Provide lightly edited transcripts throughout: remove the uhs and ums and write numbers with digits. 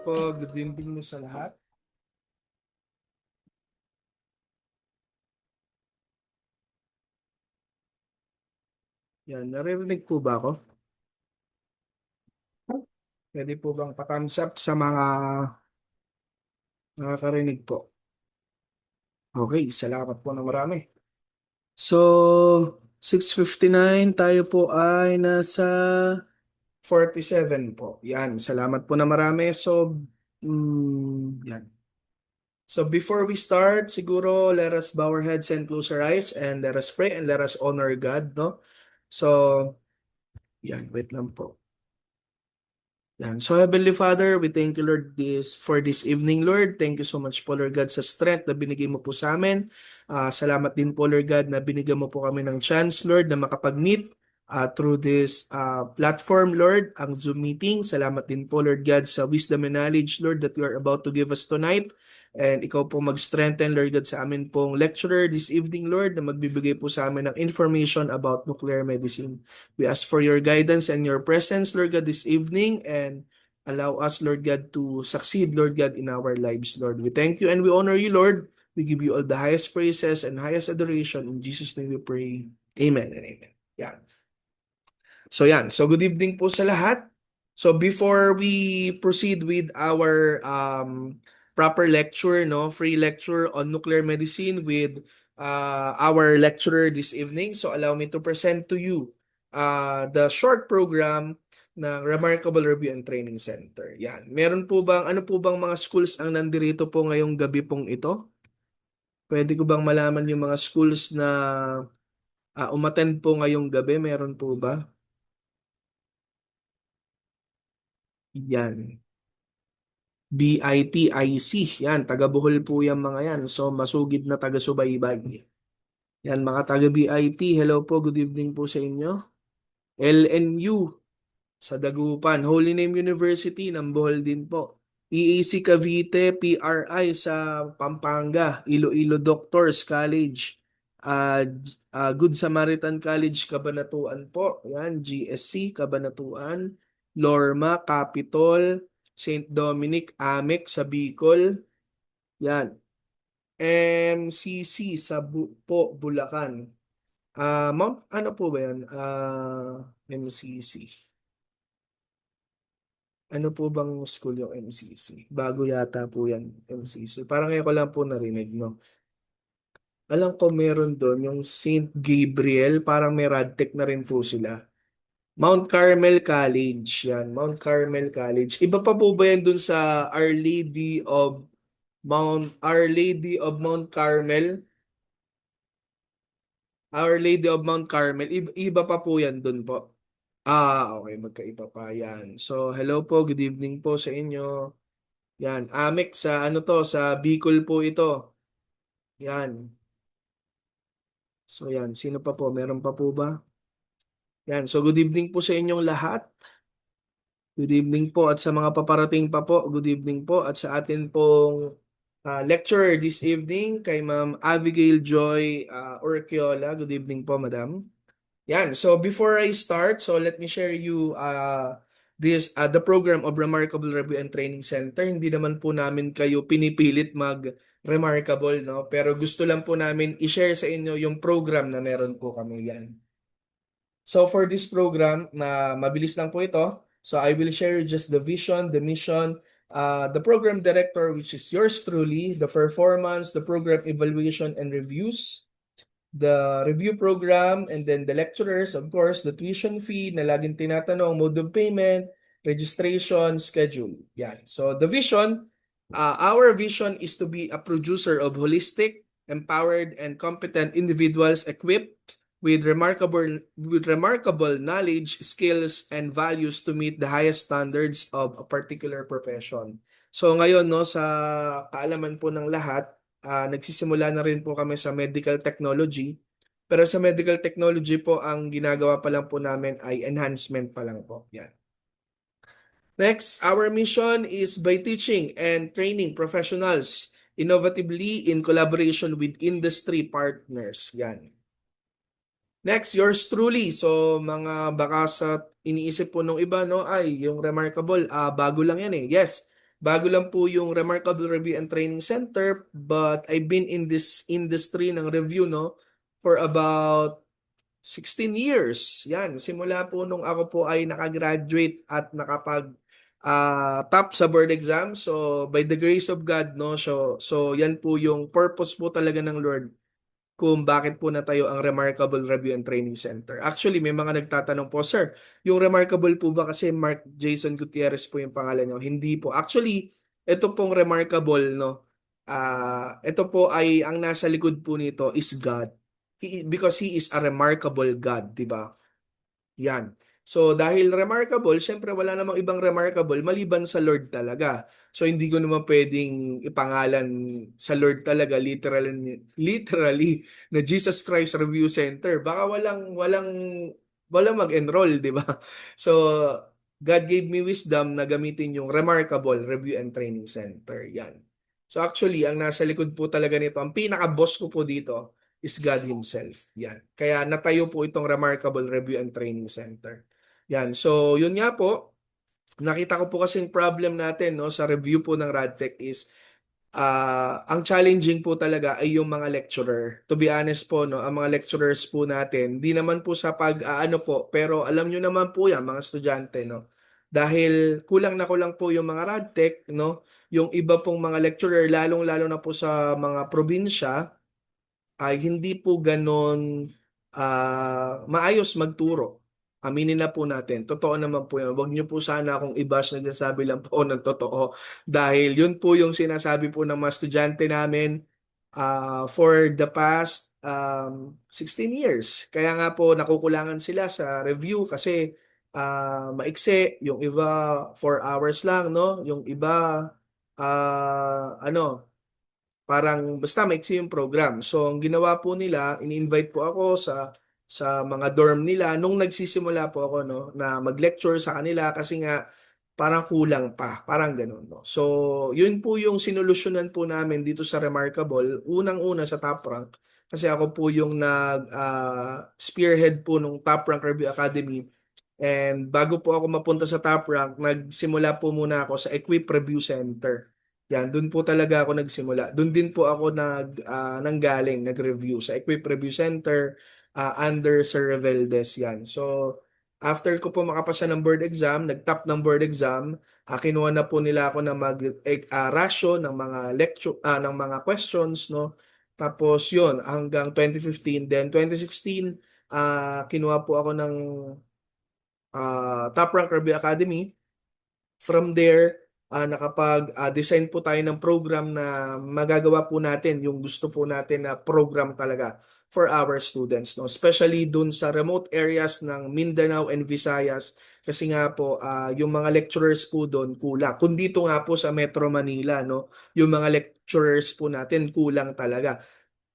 po, good evening mo sa lahat. Yan, naririnig po ba ako? Pwede po bang pa-thumbs up sa mga nakakarinig po? Okay, salamat po na marami. So, 6:59, tayo po ay nasa 47 po. Yan, salamat po na marami. So, yan. So before we start, siguro let us bow our heads and close our eyes and let us pray and let us honor God, no? So, yan, wait lang po. Yan. So Heavenly Father, we thank you Lord for this evening Lord. Thank you so much po Lord God sa strength na binigay mo po sa amin. Salamat din po Lord God na binigyan mo po kami ng chance Lord na makapag-meet through this platform Lord, ang Zoom meeting. Salamat din po Lord God sa wisdom and knowledge Lord that you are about to give us tonight. And ikaw po mag-strengthen Lord God sa amin pong lecturer this evening Lord na magbibigay po sa amin ng information about nuclear medicine. We ask for your guidance and your presence, Lord God, this evening and allow us, Lord God, to succeed, Lord God, in our lives, Lord. We thank you and we honor you, Lord. We give you all the highest praises and highest adoration. In Jesus' name we pray. Amen and amen. Yeah. So yan. So good evening po sa lahat. So before we proceed with our proper lecture, no, free lecture on nuclear medicine with our lecturer this evening. So allow me to present to you the short program ng Remarkable Review and Training Center. Yan. Meron po bang, ano po bang mga schools ang nandirito po ngayong gabi pong ito? Pwede ko bang malaman yung mga schools na umattend po ngayong gabi? Meron po ba? Yan. BITIC. Yan, taga Bohol po yan mga yan. So, masugid na taga-subaybay. Yan, mga taga BIT. Hello po, good evening po sa inyo. LNU sa Dagupan. Holy Name University ng Bohol din po. EAC Cavite, PRI sa Pampanga. Iloilo Doctors College. Good Samaritan College, Cabanatuan po. Yan, GSC, Cabanatuan. Lorma, Capitol. St. Dominic, AMEC sa Bicol. Yan. MCC sa Bulacan. Mount, ano po ba yan? MCC. Ano po bang school yung MCC? Bago yata po yan, MCC. Parang ngayon ko lang po narinig, no? Alam ko meron doon yung St. Gabriel, parang may radtech na rin po sila. Mount Carmel College, yan. Mount Carmel College. Iba pa po ba yan doon sa Our Lady of Mount Carmel? Our Lady of Mount Carmel. Iba pa po yan doon po. Okay. Magkaiba pa yan. So, hello po. Good evening po sa inyo. Yan. Amex sa ano to? Sa Bicol po ito. Yan. So, yan. Sino pa po? Meron pa po ba? Yan. So, good evening po sa inyong lahat. Good evening po. At sa mga paparating pa po, good evening po. At sa atin pong lecturer this evening kay Ma'am Abigail Joy Orquiola. Good evening po, Madam. Yan. So before I start, so let me share you the program of Remarkable Review and Training Center. Hindi naman po namin kayo pinipilit mag-remarkable, no? Pero gusto lang po namin i-share sa inyo yung program na meron po kami yan. So for this program, na mabilis lang po ito. So I will share just the vision, the mission, the program director, which is yours truly, the performance, the program evaluation and reviews, the review program, and then the lecturers, of course, the tuition fee na laging tinatanong, mode of payment, registration, schedule. Yan. So the vision, our vision is to be a producer of holistic, empowered, and competent individuals equipped with remarkable knowledge, skills, and values to meet the highest standards of a particular profession. So ngayon, no, sa kaalaman po ng lahat, nagsisimula na rin po kami sa medical technology. Pero sa medical technology po, ang ginagawa pa lang po namin ay enhancement pa lang po. Yan. Next, our mission is by teaching and training professionals innovatively in collaboration with industry partners. Yan. Next, yours truly. So, mga baka sa iniisip po nung iba, no, ay, yung Remarkable, bago lang yan eh. Yes, Bago lang po yung Remarkable Review and Training Center, but I've been in this industry ng review, no, for about 16 years. Yan, simula po nung ako po ay nakagraduate at nakapag top sa board exam. So by the grace of God, no, so yan po yung purpose po talaga ng Lord kung bakit po natayo ang Remarkable Review and Training Center. Actually, may mga nagtatanong po, sir, yung Remarkable po ba kasi Mark Jason Gutierrez po yung pangalan nyo? Hindi po. Actually, ito pong Remarkable, no, ito po ay ang nasa likod po nito is God. Because He is a remarkable God, di ba? Yan. So dahil remarkable, syempre wala namang ibang remarkable maliban sa Lord talaga. So hindi ko naman pwedeng ipangalan sa Lord talaga literally na Jesus Christ Review Center. Baka walang mag-enroll, di ba? So God gave me wisdom na gamitin yung Remarkable Review and Training Center. Yan. So actually, ang nasa likod po talaga nito, ang pinaka-boss ko po dito is God Himself. Yan. Kaya natayo po itong Remarkable Review and Training Center. Yan. So, yun nga po, nakita ko po kasing problem natin, no, sa review po ng RadTech is ang challenging po talaga ay yung mga lecturer. To be honest po, no, ang mga lecturers po natin, di naman po sa pag-aano po, pero alam nyo naman po yan, mga estudyante, no. Dahil kulang na kulang po yung mga RadTech, no, yung iba pong mga lecturer, lalong-lalo na po sa mga probinsya, ay hindi po ganon maayos magturo. Aminin na po natin. Totoo naman po yan. Huwag niyo po sana akong i-bash, nagsasabi lang po ng totoo. Dahil yun po yung sinasabi po ng mga estudyante namin for the past 16 years. Kaya nga po nakukulangan sila sa review kasi maikse. Yung iba 4 hours lang, no? Yung iba ano, parang basta maiksi yung program. So, ang ginawa po nila, ini-invite po ako sa mga dorm nila nung nagsisimula po ako, no, na mag-lecture sa kanila kasi nga parang kulang pa, parang ganun, no. So, yun po yung sinolusyonan po namin dito sa Remarkable, unang-una sa Top Rank kasi ako po yung nag spearhead po nung Top Rank Review Academy. And bago po ako mapunta sa Top Rank, nagsimula po muna ako sa Equip Review Center. Yan, doon po talaga ako nagsimula. Doon din po ako nanggaling, nag-review sa Equip Review Center under Sir Reveldes yan. So, after ko po makapasa ng board exam, nag-top ng board exam, kinuha na po nila ako na ratio ng mga lecture, ng mga questions, no? Tapos yun, hanggang 2015. Then 2016, kinuha po ako ng Top Rank Review Academy. From there, nakapag-design po tayo ng program na magagawa po natin yung gusto po natin na program talaga for our students, no? Especially dun sa remote areas ng Mindanao and Visayas kasi nga po yung mga lecturers po doon kulang. Kung dito nga po sa Metro Manila, no, yung mga lecturers po natin kulang talaga.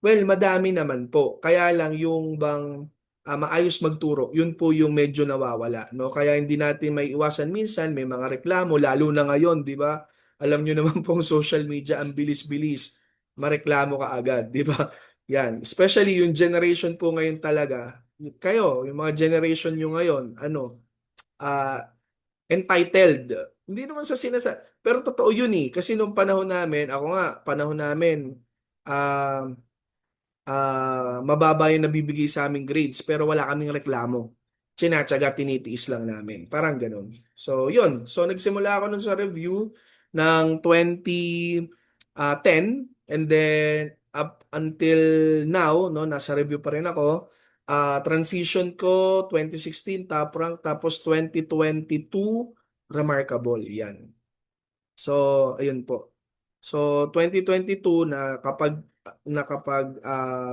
Well, madami naman po. Kaya lang yung bang maayos magturo, yun po yung medyo nawawala, no? Kaya hindi natin may iwasan minsan, may mga reklamo, lalo na ngayon, di ba? Alam nyo naman pong social media, ang bilis-bilis, mareklamo ka agad, di ba? Yan. Especially yung generation po ngayon talaga, kayo, yung mga generation nyo ngayon, ah, entitled. Hindi naman sa pero totoo yun eh. Kasi nung panahon namin, ako nga, panahon namin, ah, mababa yung nabibigay sa aming grades pero wala kaming reklamo. Tsinatsaga, tinitiis lang namin. Parang ganun. So, yun. So, nagsimula ako nun sa review ng 2010 and then up until now, no, nasa review pa rin ako. Transition ko 2016 top rank tapos 2022 remarkable. Yan. So, ayun po. So, 2022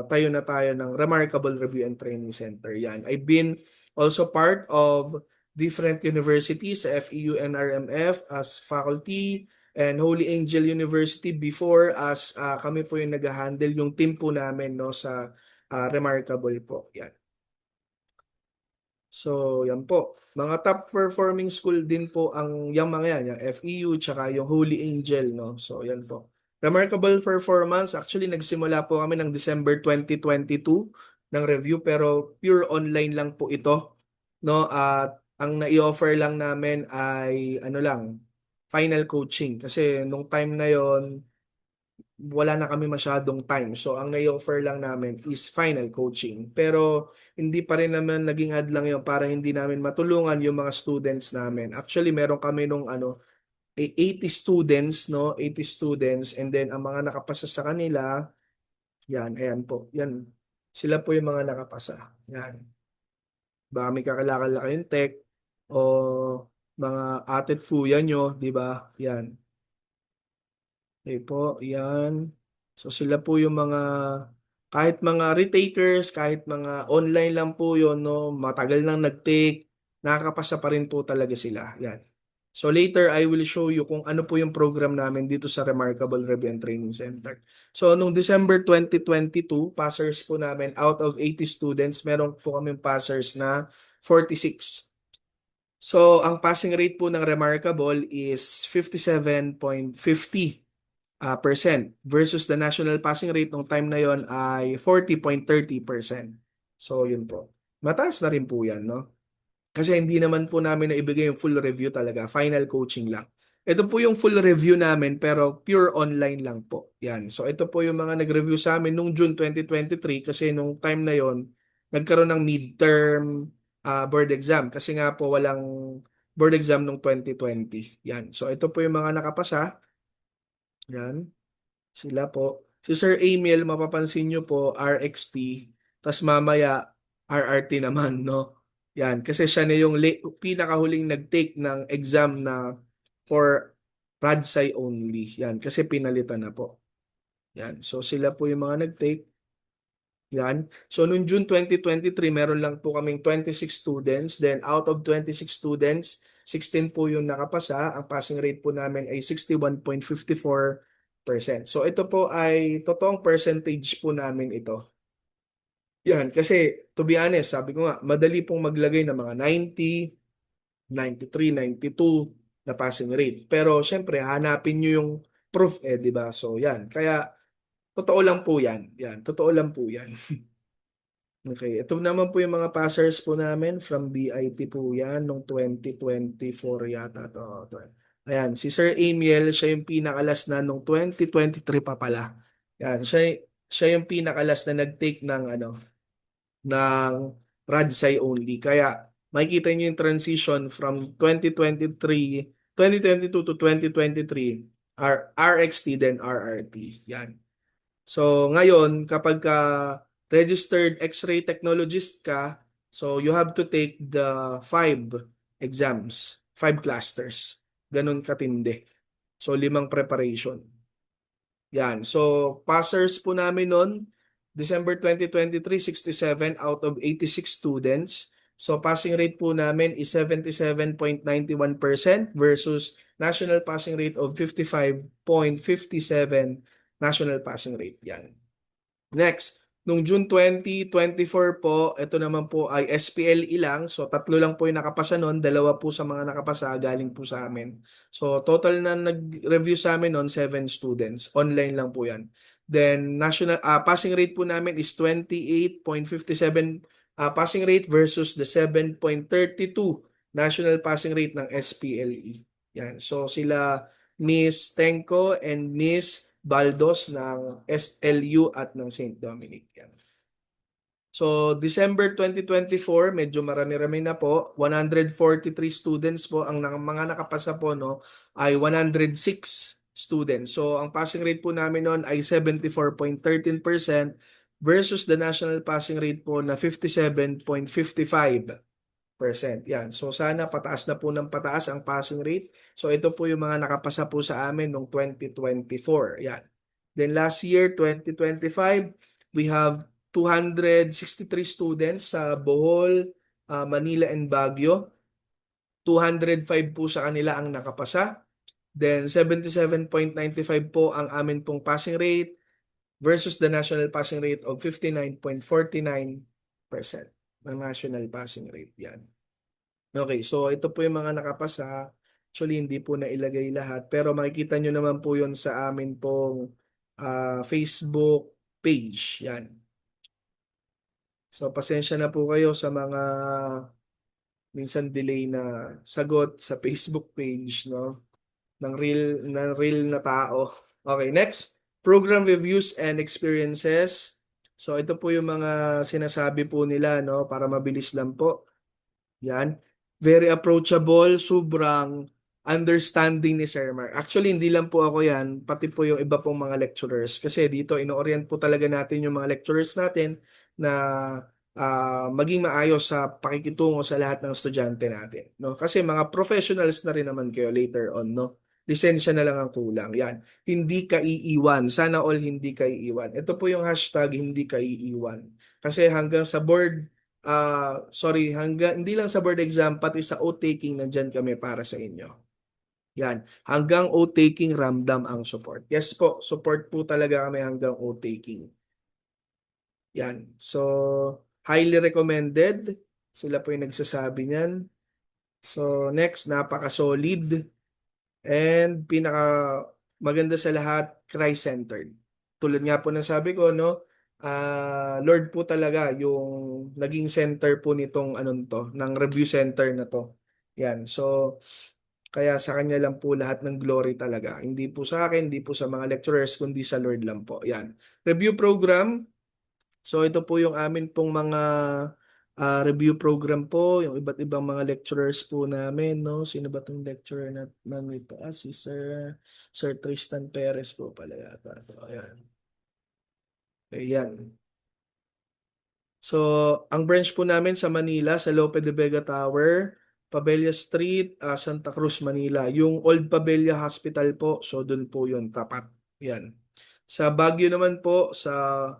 tayo na tayo ng Remarkable Review and Training Center. Yan. I've been also part of different universities sa FEU and RMF as faculty and Holy Angel University before as kami po yung nag-handle yung team po namin, no, sa Remarkable po. Yan. So, yan po. Mga top performing school din po ang yung mga yan, yung FEU tsaka yung Holy Angel, no. So, yan po. Remarkable performance, actually nagsimula po kami ng December 2022 ng review pero pure online lang po ito, no. At ang nai-offer lang namin ay ano lang, final coaching. Kasi nung time na yon wala na kami masyadong time. So, ang nai-offer lang namin is final coaching. Pero, hindi pa rin naman naging hadlang yun para hindi namin matulungan yung mga students namin. Actually, meron kami nung 80 students, no? 80 students. And then, ang mga nakapasa sa kanila, yan, ayan po. Yan. Sila po yung mga nakapasa. Yan. Baka may kakilala kayong tech o mga atit kuya nyo, di ba? Yan. Okay po, yan. So sila po yung mga, kahit mga retakers, kahit mga online lang po yun, no, matagal nang nag-take, nakakapasa pa rin po talaga sila. Yan. So later, I will show you kung ano po yung program namin dito sa Remarkable Review and Training Center. So noong December 2022, passers po namin, out of 80 students, meron po kaming passers na 46. So ang passing rate po ng Remarkable is 57.50 percent versus the national passing rate nung time na yon ay 40.30%. So yun po. Mataas na rin po yan, no? Kasi hindi naman po namin naibigay yung full review talaga. Final coaching lang. Ito po yung full review namin pero pure online lang po. Yan. So ito po yung mga nag-review sa amin nung June 2023 kasi nung time na yon nagkaroon ng midterm board exam kasi nga po walang board exam nung 2020. Yan. So ito po yung mga nakapasa. Yan. Sila po. Si Sir Emil, mapapansin nyo po, RXT, tas mamaya RRT naman, no? Yan, kasi siya na yung pinakahuling nag-take ng exam na for RADSAI only. Yan, kasi pinalitan na po. Yan, so sila po yung mga nag-take. Yan. So, noong June 2023, meron lang po kaming 26 students. Then, out of 26 students, 16 po yung nakapasa. Ang passing rate po namin ay 61.54%. So, ito po ay totoong percentage po namin ito. Yan. Kasi, to be honest, sabi ko nga, madali pong maglagay ng mga 90, 93, 92 na passing rate. Pero, syempre, hanapin nyo yung proof di ba? So, yan. Kaya, totoo lang po yan. Yan. Totoo lang po yan. Okay, ito naman po yung mga passers po namin from BIT po yan nung 2024 yata to. Ayan, si Sir Amiel, siya yung pinakalas na nung 2023 pa pala. Yan, siya yung pinakalas na nag-take ng ng RADSAI only. Kaya makikita niyo yung transition from 2022 to 2023 RXT then RRT. Yan. So ngayon, kapag ka registered X-ray technologist ka, so you have to take the 5 exams, 5 clusters. Ganun katindi. So 5 preparation. Yan. So passers po namin noon, December 2023, 67 out of 86 students. So passing rate po namin is 77.91% versus national passing rate of 55.57 national passing rate. Yan. Next, nung June 2024 po, ito naman po ay SPLE lang. So, tatlo lang po yung nakapasa nun. Dalawa po sa mga nakapasa galing po sa amin. So, total na nag-review sa amin nun, 7 students. Online lang po yan. Then, national passing rate po namin is 28.57 passing rate versus the 7.32 national passing rate ng SPLE. Yan. So, sila Miss Tenko and Miss Baldos ng SLU at ng St. Dominic. Yan. So, December 2024, medyo marami-rami na po. 143 students po. Ang mga nakapasa po no, ay 106 students. So, ang passing rate po namin noon ay 74.13% versus the national passing rate po na 57.55%. Yan. So sana pataas na po ng pataas ang passing rate. So ito po yung mga nakapasa po sa amin noong 2024. Yan. Then last year, 2025, we have 263 students sa Bohol, Manila, and Baguio. 205 po sa kanila ang nakapasa. Then 77.95 po ang amin pong passing rate versus the national passing rate of 59.49% ng national passing rate. Yan. Okay, so ito po yung mga nakapasa. Actually, hindi po nailagay lahat. Pero makikita nyo naman po yun sa amin pong Facebook page. Yan. So, pasensya na po kayo sa mga minsan delay na sagot sa Facebook page, no? ng real na tao. Okay, next, program reviews and experiences. So ito po yung mga sinasabi po nila, no, para mabilis lang po. Yan. Very approachable, sobrang understanding ni Sir Mark. Actually, hindi lang po ako yan, pati po yung iba pong mga lecturers. Kasi dito, ino-orient po talaga natin yung mga lecturers natin na maging maayos sa pakikitungo sa lahat ng estudyante natin. No? Kasi mga professionals na rin naman kayo later on. No? Lisensya na lang ang kulang. Yan. Hindi ka iiwan. Sana all hindi ka iiwan. Ito po yung hashtag hindi ka iiwan. Kasi hanggang sa board sorry, hanggang hindi lang sa board exam, pati sa oath-taking nandyan kami para sa inyo. Yan. Hanggang oath-taking ramdam ang support. Yes po, support po talaga kami hanggang oath-taking. Yan. So, highly recommended. Sila po yung nagsasabi niyan. So, next, napaka-solid. And pinaka maganda sa lahat, Christ-centered. Tulad nga po ng sabi ko, no, Lord po talaga yung naging center po nitong anong to, ng review center na to. Yan. So, kaya sa kanya lang po lahat ng glory talaga. Hindi po sa akin, hindi po sa mga lecturers, kundi sa Lord lang po. Yan. Review program. So, ito po yung amin pong mga review program po, yung iba't ibang mga lecturers po namin, no? Sino ba tong lecturer na nandito? Si Sir Tristan Perez po pala yata. So, ayan. Ayan. So, ang branch po namin sa Manila, sa Lope de Vega Tower, Pabella Street, Santa Cruz, Manila. Yung Old Pabella Hospital po, so doon po yun, tapat. Yan. Sa Baguio naman po, sa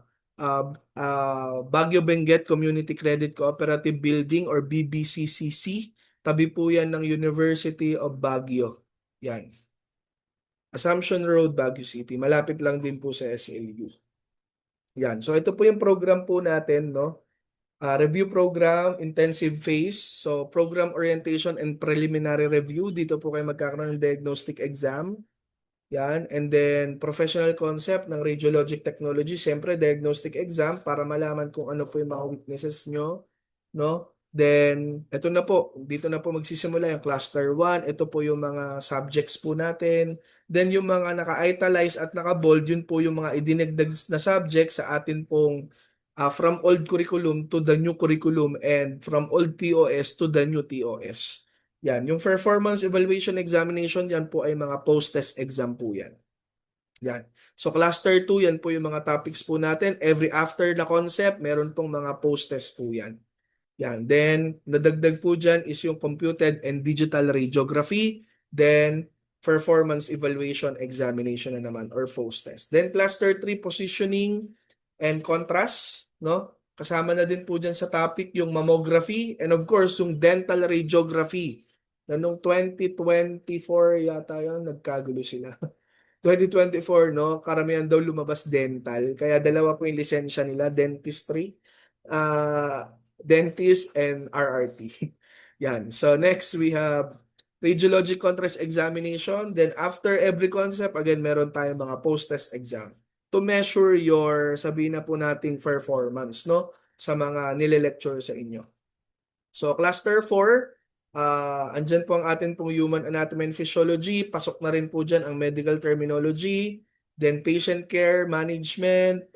Baguio Benguet Community Credit Cooperative Building or BBCCC, tabi po yan ng University of Baguio. Yan. Assumption Road, Baguio City. Malapit lang din po sa SLU. Yan. So ito po yung program po natin, no? Review program, intensive phase. So, program orientation and preliminary review. Dito po kayo magkakaroon ng diagnostic exam. Yan. And then, professional concept ng radiologic technology. Siyempre, diagnostic exam para malaman kung ano po yung mga weaknesses nyo. No? Then, ito na po. Dito na po magsisimula yung cluster 1. Ito po yung mga subjects po natin. Then, yung mga naka-italize at naka-bold, yun po yung mga idinagdag na subjects sa atin pong from old curriculum to the new curriculum and from old TOS to the new TOS. Yan, yung performance evaluation examination, yan po ay mga post-test exam po yan. Yan. So cluster 2, yan po yung mga topics po natin. Every after the concept, meron pong mga post-test po yan. Yan. Then, nadagdag po dyan is yung computed and digital radiography. Then, performance evaluation examination na naman or post-test. Then, cluster 3, positioning and contrast. No? Kasama na din po dyan sa topic yung mammography and of course, yung dental radiography. Na nung 2024 yata yun, nagkagulo sila. 2024, no? Karamihan daw lumabas dental. Kaya dalawa po yung lisensya nila, dentistry, dentist, and RRT. Yan. So next, we have radiologic contrast examination. Then after every concept, again, meron tayong mga post-test exam to measure your, sabihin na po nating performance, no? Sa mga nile-lecture sa inyo. So cluster 4, andyan po ang atin pong human anatomy and physiology. Pasok na rin po dyan ang medical terminology. Then patient care management.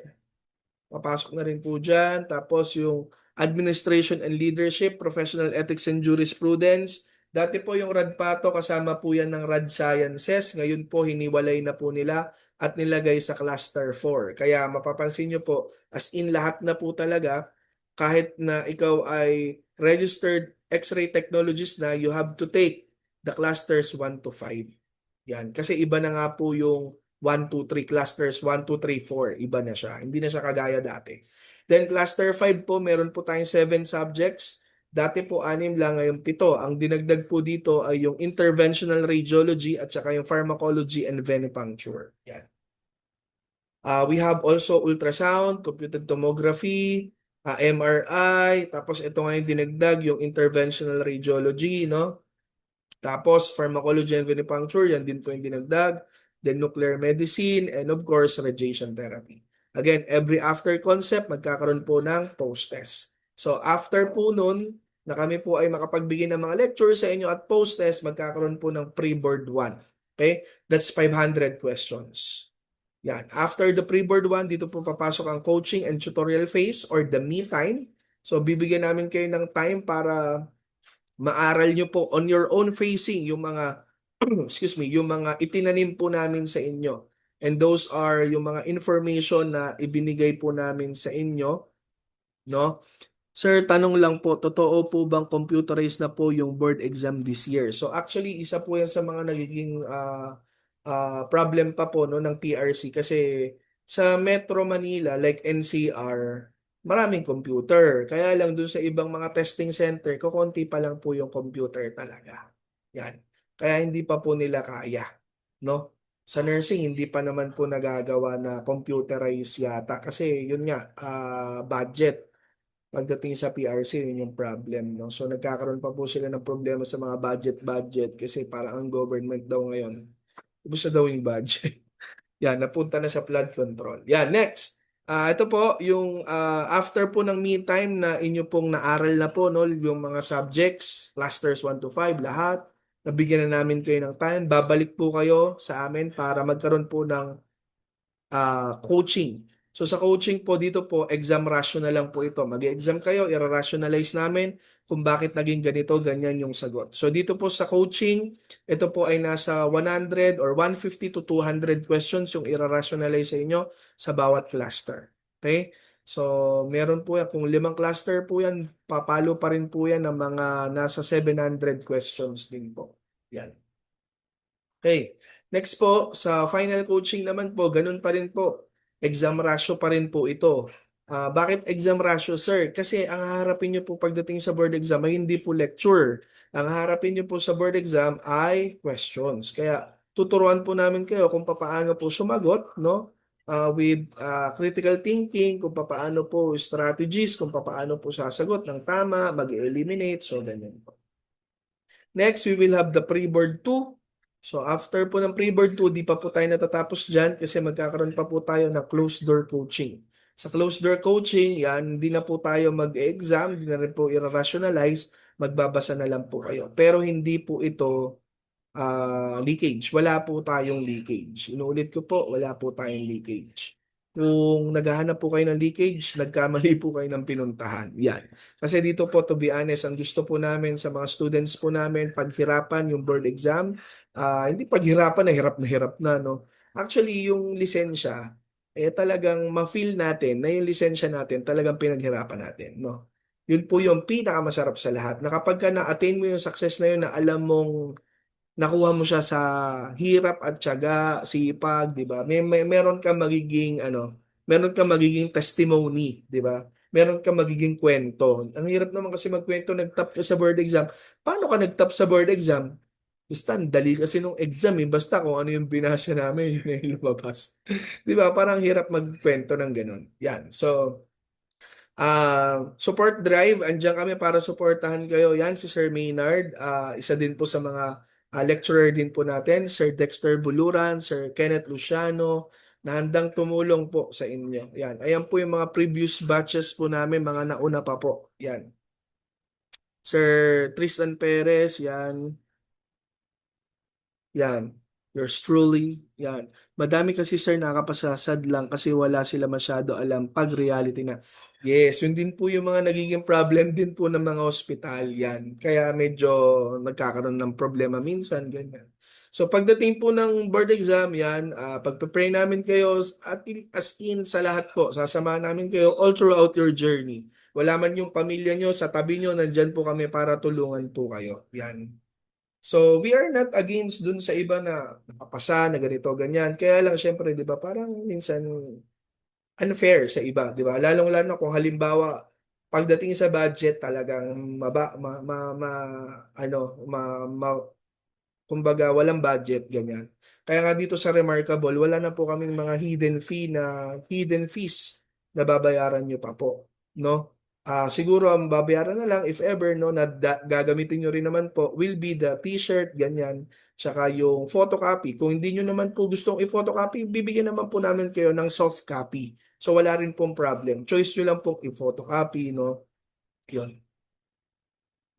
Papasok na rin po dyan. Tapos yung administration and leadership, professional ethics and jurisprudence. Dati po yung RADPATO kasama po yan ng RAD Sciences. Ngayon po hiniwalay na po nila at nilagay sa cluster 4. Kaya mapapansin nyo po, as in lahat na po talaga, kahit na ikaw ay registered X-ray technologist na, you have to take the clusters 1 to 5. Yan. Kasi iba na nga po yung 1, 2, 3 clusters, 1, 2, 3, 4. Iba na siya. Hindi na siya kagaya dati. Then cluster 5 po, meron po tayong 7 subjects. Dati po 6 lang, ngayon 7. Ang dinagdag po dito ay yung interventional radiology at saka yung pharmacology and venipuncture. Yan. We have also ultrasound, computed tomography, MRI, tapos ito ngayon dinagdag yung interventional radiology, no? Tapos pharmacology and venipuncture, yan din po yung dinagdag. Then nuclear medicine and of course radiation therapy. Again, every after concept, magkakaroon po ng post-test. So after po nun, na kami po ay makapagbigay ng mga lecture sa inyo at post-test, magkakaroon po ng pre-board 1. Okay? That's 500 questions. Yan. After the pre-board 1, dito po papasok ang coaching and tutorial phase or the me time. So, bibigyan namin kayo ng time para maaral nyo po on your own facing yung mga excuse me, yung mga itinanim po namin sa inyo. And those are yung mga information na ibinigay po namin sa inyo, no? Sir, tanong lang po, totoo po bang computerized na po yung board exam this year? So actually, isa po yan sa mga nagiging problem pa po no, ng PRC kasi sa Metro Manila, like NCR, maraming computer. Kaya lang dun sa ibang mga testing center, kukonti pa lang po yung computer talaga. Yan. Kaya hindi pa po nila kaya. No? Sa nursing, hindi pa naman po nagagawa na computerized yata kasi yun nga, budget. Pagdating sa PRC, yun yung problem, no? So nagkakaroon pa po sila ng problema sa mga budget kasi para ang government daw ngayon, ubos na daw yung budget. Yan, napunta na sa flood control. Yan, next. Ito po, yung after po ng meantime na inyo pong naaral na po, no, yung mga subjects, clusters 1 to 5, lahat, nabigyan na namin kayo ng time, babalik po kayo sa amin para magkaroon po ng coaching. So sa coaching po dito po, exam rational lang po ito. Mag-exam kayo, i-rationalize namin kung bakit naging ganito, ganyan yung sagot. So dito po sa coaching, ito po ay nasa 100 or 150 to 200 questions yung i-rationalize sa inyo sa bawat cluster. Okay? So meron po yan, kung 5 cluster po yan, papalo pa rin po yan ng mga nasa 700 questions din po. Yan. Okay. Next po, sa final coaching naman po, ganun pa rin po. Exam ratio pa rin po ito. Bakit exam ratio, sir? Kasi ang haharapin nyo po pagdating sa board exam ay hindi po lecture. Ang haharapin nyo po sa board exam ay questions. Kaya tuturuan po namin kayo kung paano po sumagot, no? With critical thinking, kung paano po strategies, kung paano po sasagot ng tama, mag-eliminate, so ganyan po. Next, we will have the pre-board 2. So after po ng pre-board 2, di pa po tayo natatapos dyan kasi magkakaroon pa po tayo ng closed door coaching. Sa closed door coaching, yan, hindi na po tayo mag-exam, hindi na rin po i-rationalize, magbabasa na lang po kayo. Pero hindi po ito leakage. Wala po tayong leakage. Inuulit ko po, wala po tayong leakage. Kung naghahanap po kayo ng leakage, nagkamali po kayo ng pinuntahan. Yan. Kasi dito po, to be honest, ang gusto po namin sa mga students po namin, paghirapan yung board exam, hindi paghirapan na hirap na, no? Actually, yung lisensya, talagang ma-feel natin na yung lisensya natin talagang pinaghirapan natin, no? Yun po yung pinakamasarap sa lahat. Na kapag ka na-attain mo yung success na yun na alam mong nakuha mo siya sa hirap at tiyaga, sipag, 'di ba? Meron kang magiging meron kang magiging testimony, 'di ba? Meron kang magiging kwento. Ang hirap naman kasi magkwento, nagtap ka sa board exam. Paano ka nagtap sa board exam? Basta, ang dali kasi nung exam eh. Basta kung ano yung binasa namin, yun na yung lumabas. 'Di ba? Parang hirap magkwento ng ganun. Yan. So, support drive, andiyan kami para suportahan kayo. Yan si Sir Maynard, isa din po sa mga lecturer din po natin, Sir Dexter Buluran, Sir Kenneth Luciano, na handang tumulong po sa inyo. Yan, ayan po yung mga previous batches po namin, mga nauna pa po. Yan. Sir Tristan Perez, yan. Yan. Yours truly. Yan. Madami kasi sir nakapasasad lang kasi wala sila masyado alam pag reality na. Yes, yun din po yung mga nagiging problem din po ng mga ospital. Yan. Kaya medyo nagkakaroon ng problema minsan. Ganyan. So pagdating po ng board exam, yan, pagpe-pray namin kayo at as in sa lahat po, sasamahan namin kayo all throughout your journey. Wala man yung pamilya nyo, sa tabi nyo, nandyan po kami para tulungan po kayo. Yan. So, we are not against dun sa iba na nakapasa, na ganito, ganyan. Kaya lang, syempre, di ba, parang minsan unfair sa iba, di ba? Lalong-lalo kung halimbawa, pagdating sa budget, talagang kumbaga, walang budget, ganyan. Kaya nga dito sa Remarkable, wala na po kaming mga hidden fees na babayaran nyo pa po, no? Siguro ang babayaran na lang if ever no na gagamitin nyo rin naman po will be the t-shirt, ganyan, tsaka yung photocopy. Kung hindi nyo naman po gustong i-photocopy, bibigyan naman po namin kayo ng soft copy. So wala rin pong problem. Choice nyo lang pong i-photocopy, no? Yun.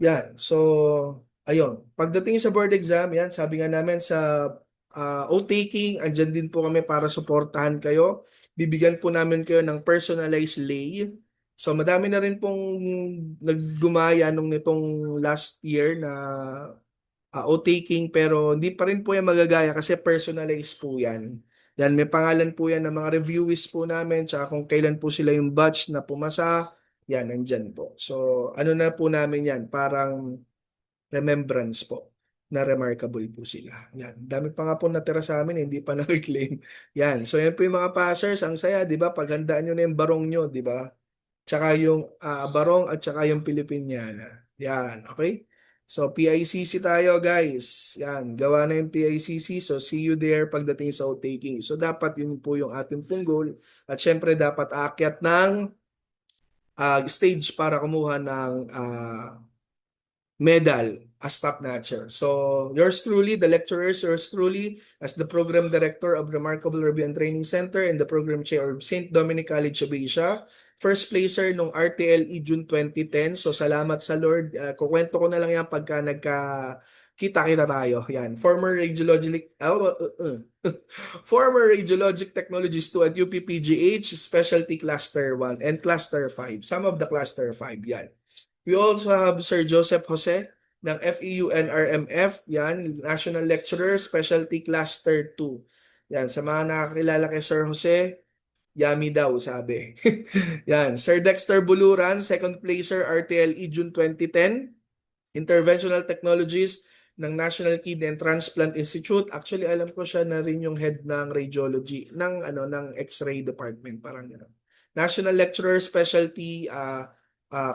Yan. So, ayun. Pagdating sa board exam, yan, sabi nga namin sa O-taking, andyan din po kami para suportahan kayo. Bibigyan po namin kayo ng personalized lay. So madami na rin pong naggumaya nung nitong last year na o-taking, pero hindi pa rin po yan magagaya kasi personalized po yan. Yan, may pangalan po yan ng mga reviewees po namin, tsaka kung kailan po sila yung batch na pumasa, yan, nandyan po. So, ano na po namin yan, parang remembrance po na remarkable po sila. Yan, dami pa nga po natira sa amin, hindi pa nakiklaim. Yan, so yan po yung mga passers, ang saya, di ba? Paghandaan nyo na yung barong nyo, di ba? Tsaka yung barong at tsaka yung Pilipiniana. Yan, okay? So, PICC tayo, guys. Yan, gawa na yung PICC. So, see you there pagdating sa OTK. So, dapat yun po yung ating pong goal. At syempre, dapat aakyat ng stage para kumuha ng medal as top notcher. So, yours truly, the lecturers, yours truly, as the program director of Remarkable Review and Training Center and the program chair of St. Dominic College of Asia, first placer nung RTLE June 2010. So, salamat sa Lord. Kukwento ko na lang yan pagka kita-kita tayo. Yan. Former Radiologic Technologies 2 at UPPGH, Specialty Cluster 1 and Cluster 5. Some of the Cluster 5, yan. We also have Sir Joseph Jose ng FEU NRMF, yan, National Lecturer, Specialty Cluster 2. Yan, sa mga nakakilala kay Sir Jose, yummy daw, sabi. Yan, Sir Dexter Buluran, second placer RTLE June 2010, Interventional Technologies ng National Kidney and Transplant Institute. Actually, alam ko siya na rin yung head ng radiology, ng X-ray department, parang gano'n. National Lecturer, Specialty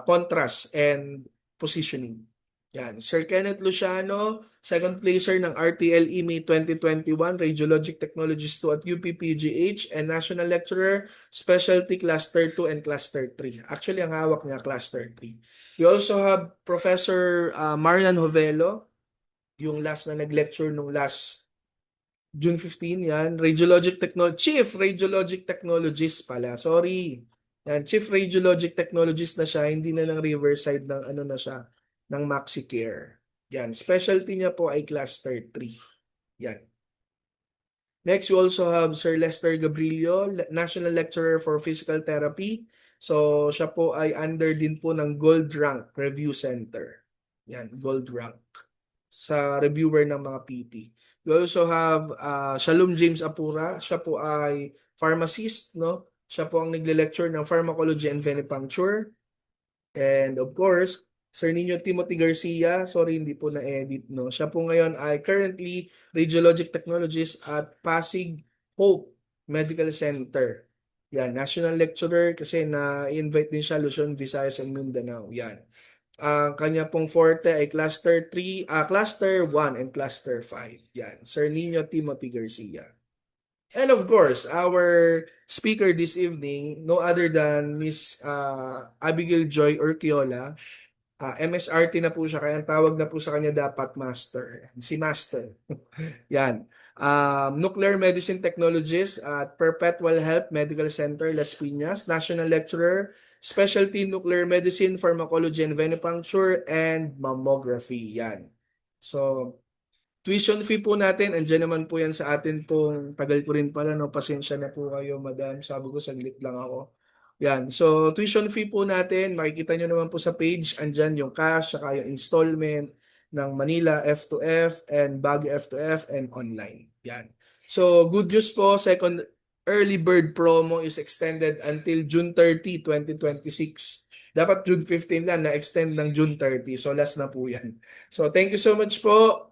Contrast and Positioning. Yan. Sir Kenneth Luciano, second placer ng RTLE May 2021, Radiologic Technologies 2 at UPPGH, and National Lecturer, Specialty Cluster 2 and Cluster 3. Actually, ang hawak niya, Cluster 3. We also have Professor Marian Hovelo, yung last na nag-lecture nung last June 15, yan. Chief Radiologic Technologist pala. Sorry. Yan, Chief Radiologic Technologist na siya, hindi na ng Riverside ng ano na siya, ng MaxiCare. Yan, specialty niya po ay Cluster 3. Yan. Next, we also have Sir Lester Gabrilio, National Lecturer for Physical Therapy. So, siya po ay under din po ng Gold Rank Review Center. Yan, Gold Rank sa reviewer ng mga PT. We also have Shalom James Apura. Siya po ay pharmacist, no? Siya po ang nagle-lecture ng Pharmacology and Venipuncture. And of course, Sir Nino Timothy Garcia, sorry hindi po na-edit, no? Siya po ngayon ay currently Radiologic Technologist at Pasig Hope Medical Center. Yan, national lecturer kasi na-invite din siya Luzon, Visayas, and Mindanao. Yan. Ang kanya pong forte ay Cluster 3, Cluster 1 and Cluster 5. Yan, Sir Nino Timothy Garcia. And of course, our speaker this evening, no other than Miss Abigail Joy Urquiola. MSRT na po siya, kaya ang tawag na po sa kanya dapat Master. Si Master. Yan. Nuclear Medicine Technologist at Perpetual Health Medical Center, Las Piñas. National Lecturer, Specialty Nuclear Medicine, Pharmacology and Venipuncture, and Mammography. Yan. So, tuition fee po natin, andyan naman po yan sa atin pong, tagal ko rin pala, no? Pasensya na po kayo, madam. Sabi ko, saglit lang ako. Yan. So, tuition fee po natin, makikita nyo naman po sa page, andyan yung cash, saka yung installment ng Manila F2F and Baguio F2F and online. Yan. So, good news po, second early bird promo is extended until June 30, 2026. Dapat June 15 lang, na-extend ng June 30. So, last na po yan. So, thank you so much po.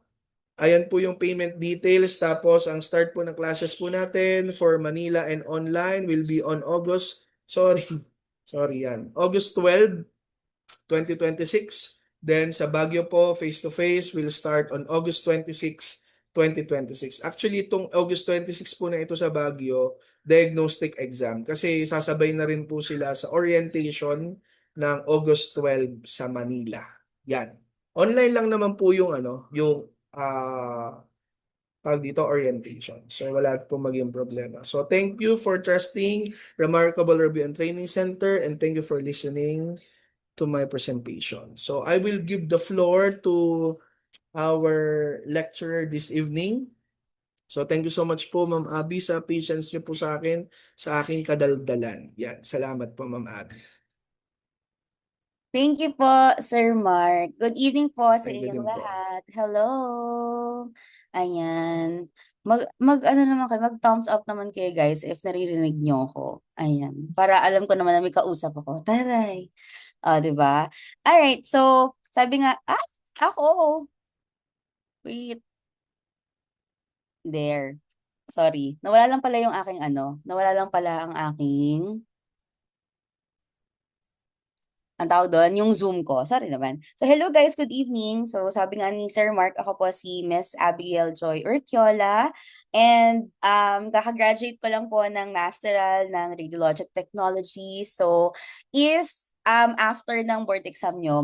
Ayan po yung payment details. Tapos, ang start po ng classes po natin for Manila and online will be on sorry yan, August 12, 2026. Then, sa Baguio po, face-to-face will start on August 26, 2026. Actually, itong August 26 po na ito sa Baguio, diagnostic exam. Kasi sasabay na rin po sila sa orientation ng August 12 sa Manila. Yan. Online lang naman po yung yung tawag dito, orientation. So, wala po maging problema. So, thank you for trusting Remarkable Review and Training Center, and thank you for listening to my presentation. So, I will give the floor to our lecturer this evening. So thank you so much po Ma'am Abby sa patience niyo po sa akin, sa aking kadaldalan. Yan, salamat po Ma'am Abby. Thank you po, Sir Mark. Good evening po sa Thank you inyong din po. lahat. Hello. Ayan. Ano naman kayo, mag-thumbs up naman kayo guys if naririnig niyo ako. Ayan. Para alam ko naman na may kausap ako. Taray. 'Di ba? Alright, so sabi nga, ako. Wait, there. Sorry. Nawala lang pala yung aking nawala lang pala ang aking ang tawag doon, yung Zoom ko. Sorry naman. So, hello guys, good evening. So, sabi nga ni Sir Mark, ako po si Miss Abigail Joy Urquiola. And kakagraduate pa lang po ng Masteral ng Radiologic Technology. So, if after ng board exam nyo,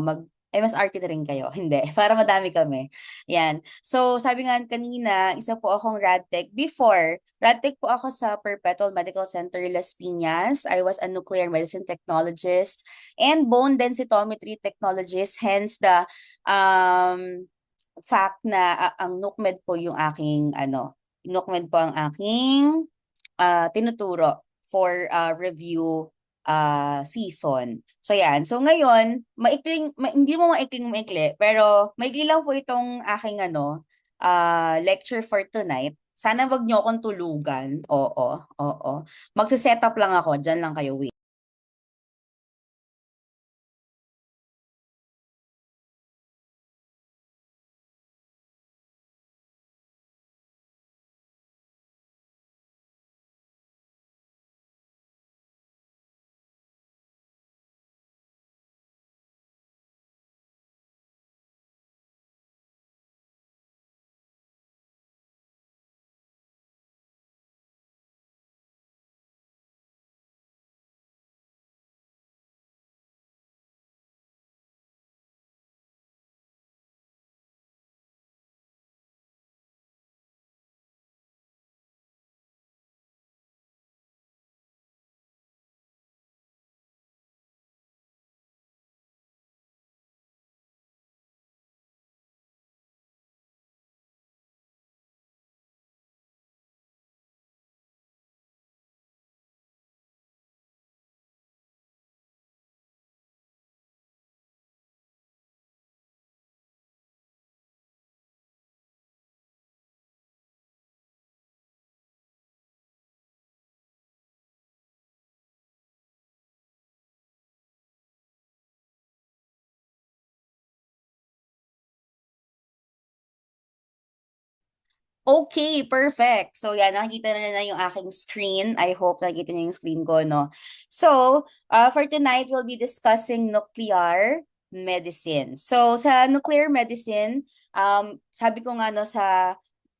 MSRT na rin kayo. Hindi, para madami kami. Yan. So, sabi nga kanina, isa po akong RadTech. Before, RadTech po ako sa Perpetual Medical Center Las Piñas. I was a nuclear medicine technologist and bone densitometry technologies, hence the fact na ang NUCMED po yung aking NUCMED po ang aking tinuturo for review season. So yan. So ngayon, hindi mo maikli, pero maikli lang po itong aking lecture for tonight. Sana wag niyo akong tulugan. Oo, oo. Magse-set up lang ako. Diyan lang kayo. Wait. Okay, perfect. So yan, nakikita na yung aking screen. I hope nakikita niyo yung screen ko, no? So, for tonight, we'll be discussing nuclear medicine. So, sa nuclear medicine, sabi ko nga, no,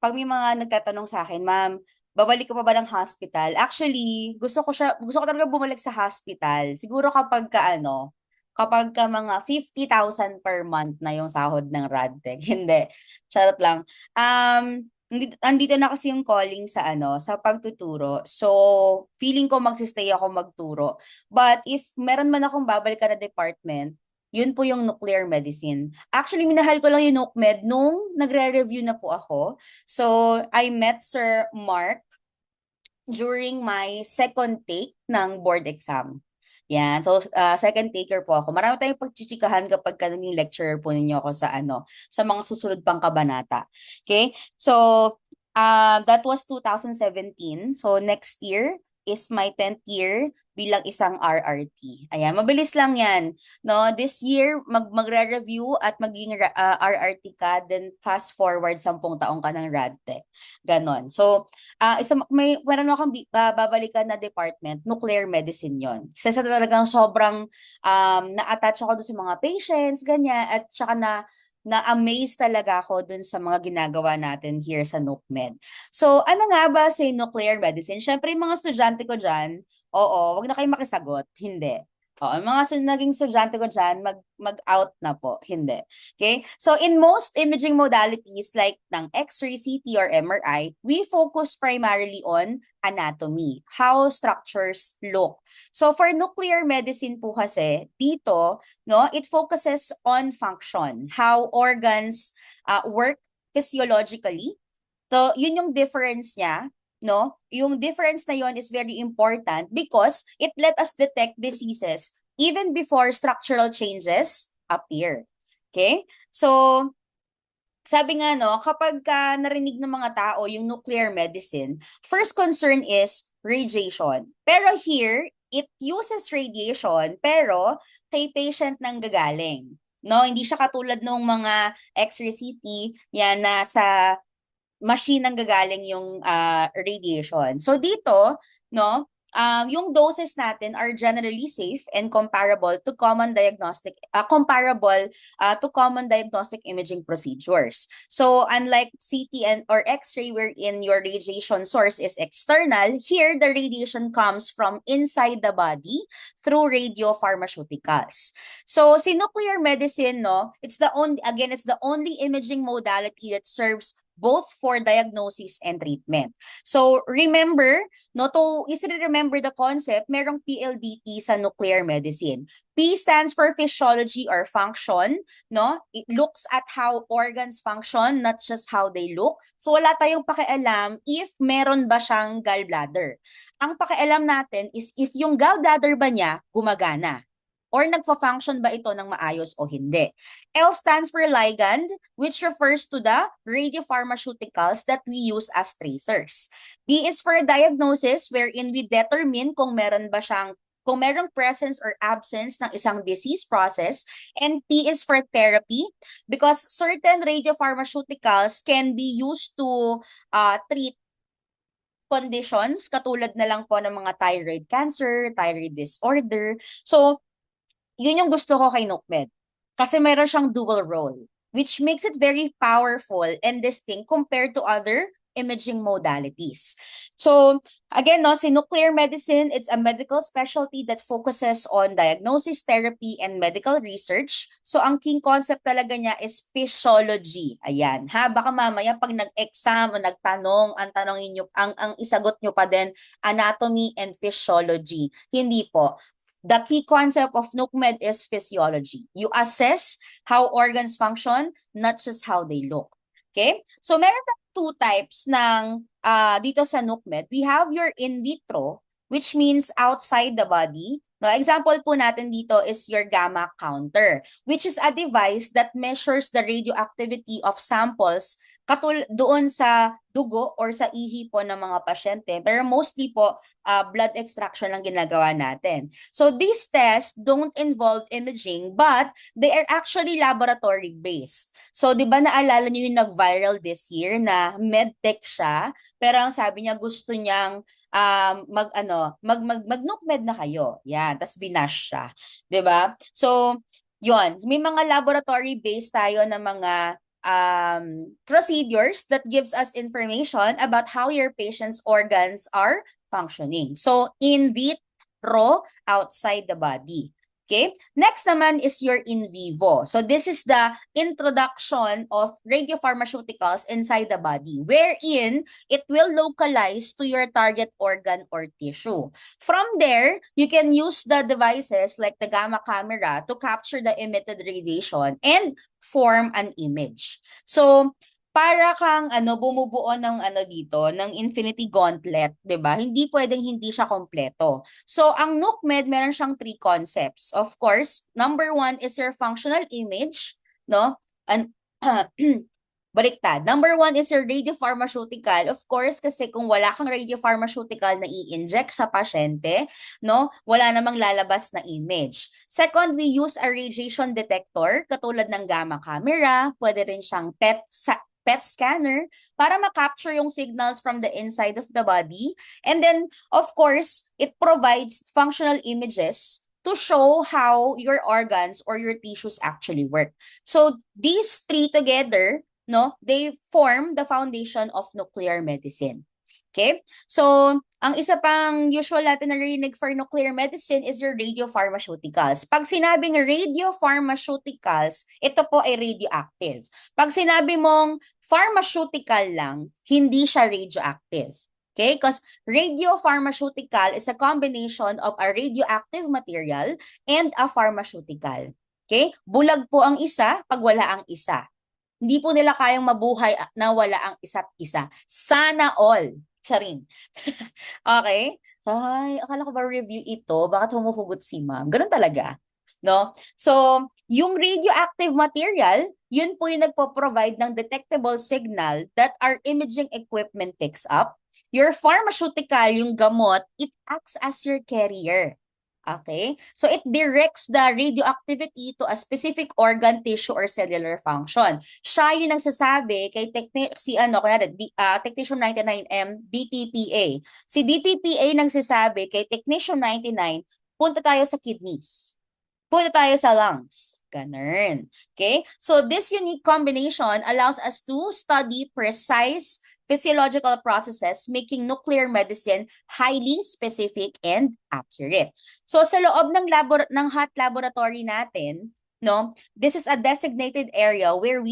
pag may mga nagtatanong sa akin, ma'am, babalik ka pa ba ng hospital? Actually, gusto ko talaga bumalik sa hospital. Siguro kapag ka mga 50,000 per month na yung sahod ng RadTech. Hindi, charot lang. Andito na kasi yung calling sa pagtuturo. So, feeling ko magsistay ako magturo. But if meron man akong babalikan na department, yun po yung nuclear medicine. Actually, minahal ko lang yung NUCMED nung nagre-review na po ako. So, I met Sir Mark during my second take ng board exam. Yan. So, second taker po ako. Marami tayong pagchichikahan kapag naging lecturer po ninyo ako sa mga susunod pang kabanata. Okay? So, that was 2017. So, next year is my 10th year bilang isang RRT. Ayan, mabilis lang yan. No, this year magre-review at maging RRT ka, then fast forward 10 taong ka ng RadTech. Ganon. So, meron akong babalikan na department, nuclear medicine yon. Kasi sa talagang sobrang na-attach ako doon sa mga patients, ganyan, at saka na-amaze talaga ako dun sa mga ginagawa natin here sa NUCMED. So, ano nga ba si nuclear medicine? Syempre, yung mga estudyante ko dyan, oo, wag na kayong makisagot. Hindi. Oo, yung mga naging estudyante ko dyan, mag-out na po. Hindi. Okay? So, in most imaging modalities like ng X-ray, CT, or MRI, we focus primarily on anatomy, how structures look. So, for nuclear medicine po kasi, dito, no, it focuses on function, how organs work physiologically, So, yun yung difference niya, no? Yung difference na yun is very important because it let us detect diseases even before structural changes appear. Okay? So, sabi nga no, kapag ka narinig ng mga tao yung nuclear medicine, first concern is radiation. Pero here, it uses radiation pero kay patient nang gagaling. No, hindi siya katulad ng mga X-ray CT yan na sa machine ang gagaling yung radiation. So dito, no, yung doses natin are generally safe and comparable to common diagnostic imaging procedures. So unlike CT and or X-ray wherein your radiation source is external, here the radiation comes from inside the body through radiopharmaceuticals. So si nuclear medicine, no, it's the only imaging modality that serves both for diagnosis and treatment. So remember, no, to easily remember the concept, merong PLDT sa nuclear medicine. P stands for physiology or function, no? It looks at how organs function, not just how they look. So wala tayong pakialam if meron ba siyang gallbladder. Ang pakialam natin is if yung gallbladder ba niya gumagana or nagfa-function ba ito ng maayos o hindi. L stands for ligand, which refers to the radiopharmaceuticals that we use as tracers. D is for diagnosis, wherein we determine kung merong presence or absence ng isang disease process. And T is for therapy, because certain radiopharmaceuticals can be used to treat conditions katulad na lang po ng mga thyroid cancer, thyroid disorder. So, yun yung gusto ko kay NUCMED. Kasi meron siyang dual role, which makes it very powerful and distinct compared to other imaging modalities. So, again, no, si nuclear medicine, it's a medical specialty that focuses on diagnosis, therapy, and medical research. So, ang king concept talaga niya is physiology. Ayan. Ha, baka mamaya pag nag-exam o nagtanong, ang isagot nyo pa din, anatomy and physiology. Hindi po. The key concept of NUCMED is physiology. You assess how organs function, not just how they look. Okay? So meron tayong two types ng dito sa NUCMED. We have your in vitro, which means outside the body. No, example po natin dito is your gamma counter, which is a device that measures the radioactivity of samples doon sa dugo or sa ihi po ng mga pasyente. Pero mostly po, blood extraction lang ginagawa natin. So these tests don't involve imaging, but they are actually laboratory-based. So di ba naalala niyo yung nag-viral this year na medtech siya, pero ang sabi niya gusto niyang mag-NUCMED na kayo. Yan, tas binash siya, 'di ba? So, 'yon, may mga laboratory-based tayo na mga procedures that gives us information about how your patient's organs are functioning. So, in vitro, outside the body. Okay? Next naman is your in vivo. So this is the introduction of radiopharmaceuticals inside the body, wherein it will localize to your target organ or tissue. From there, you can use the devices like the gamma camera to capture the emitted radiation and form an image. So, para kang bumubuo ng dito, ng infinity gauntlet, 'di ba? Hindi pwedeng hindi siya kompleto. So, ang NUCMED meron siyang three concepts. Of course, number one is your functional image, no? And baliktad. Number one is your radiopharmaceutical. Of course, kasi kung wala kang radiopharmaceutical na i-inject sa pasyente, no, wala namang lalabas na image. Second, we use a radiation detector, katulad ng gamma camera, pwede rin siyang PET scanner para ma-capture yung signals from the inside of the body. And then, of course, it provides functional images to show how your organs or your tissues actually work. So, these three together, no, they form the foundation of nuclear medicine. Okay? So, ang isa pang usual natin na narinig for nuclear medicine is your radiopharmaceuticals. Pag sinabing radiopharmaceuticals, ito po ay radioactive. Pag sinabi mong pharmaceutical lang, hindi siya radioactive. Okay? Because radiopharmaceutical is a combination of a radioactive material and a pharmaceutical. Okay? Bulag po ang isa pag wala ang isa. Hindi po nila kayang mabuhay na wala ang isa't isa. Sana all. Charing. Okay? So, ay, akala ko ba review ito? Bakit humuhugot si ma'am? Ganun talaga. No? So, yung radioactive material, yun po yung nagpo-provide ng detectable signal that our imaging equipment picks up. Your pharmaceutical, yung gamot, it acts as your carrier. Okay? So it directs the radioactivity to a specific organ, tissue, or cellular function. Siya yung nagsasabi kay Technetium 99M, DTPA. Si DTPA nagsasabi kay Technetium 99, punta tayo sa kidneys. Punta tayo sa lungs. Ganun. Okay? So this unique combination allows us to study precise physiological processes, making nuclear medicine highly specific and accurate. So sa loob ng hot laboratory natin, no, this is a designated area where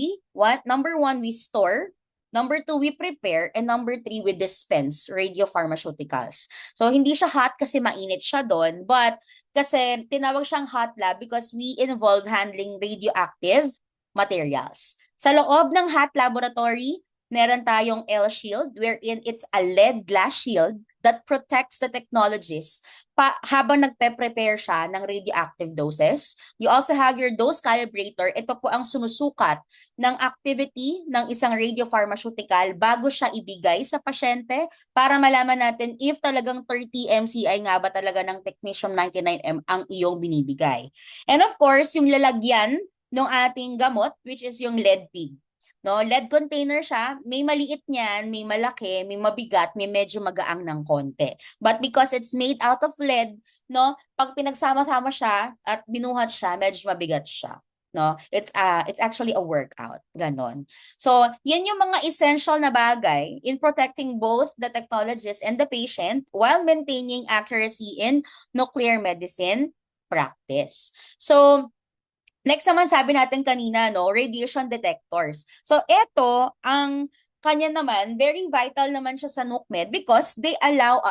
number one, we store, number two, we prepare, and number three, we dispense radiopharmaceuticals. So hindi siya hot kasi mainit siya doon, but kasi tinawag siyang hot lab because we involve handling radioactive materials. Sa loob ng hot laboratory, meron tayong L-shield wherein it's a lead glass shield that protects the technologies habang nagpe-prepare siya ng radioactive doses. You also have your dose calibrator. Ito po ang sumusukat ng activity ng isang radiopharmaceutical bago siya ibigay sa pasyente para malaman natin if talagang 30 MCI nga ba talaga ng Technetium 99M ang iyong binibigay. And of course, yung lalagyan ng ating gamot, which is yung lead pig. No, lead container siya, may maliit niyan, may malaki, may mabigat, may medyo magaang ng konti. But because it's made out of lead, no, pag pinagsama-sama siya at binuhat siya, medyo mabigat siya. No, it's actually a workout, ganon. So, yan yung mga essential na bagay in protecting both the technologist and the patient while maintaining accuracy in nuclear medicine practice. So, next naman sabi natin kanina, no, radiation detectors. So ito, ang kanya naman, very vital naman siya sa NUCMED because they allow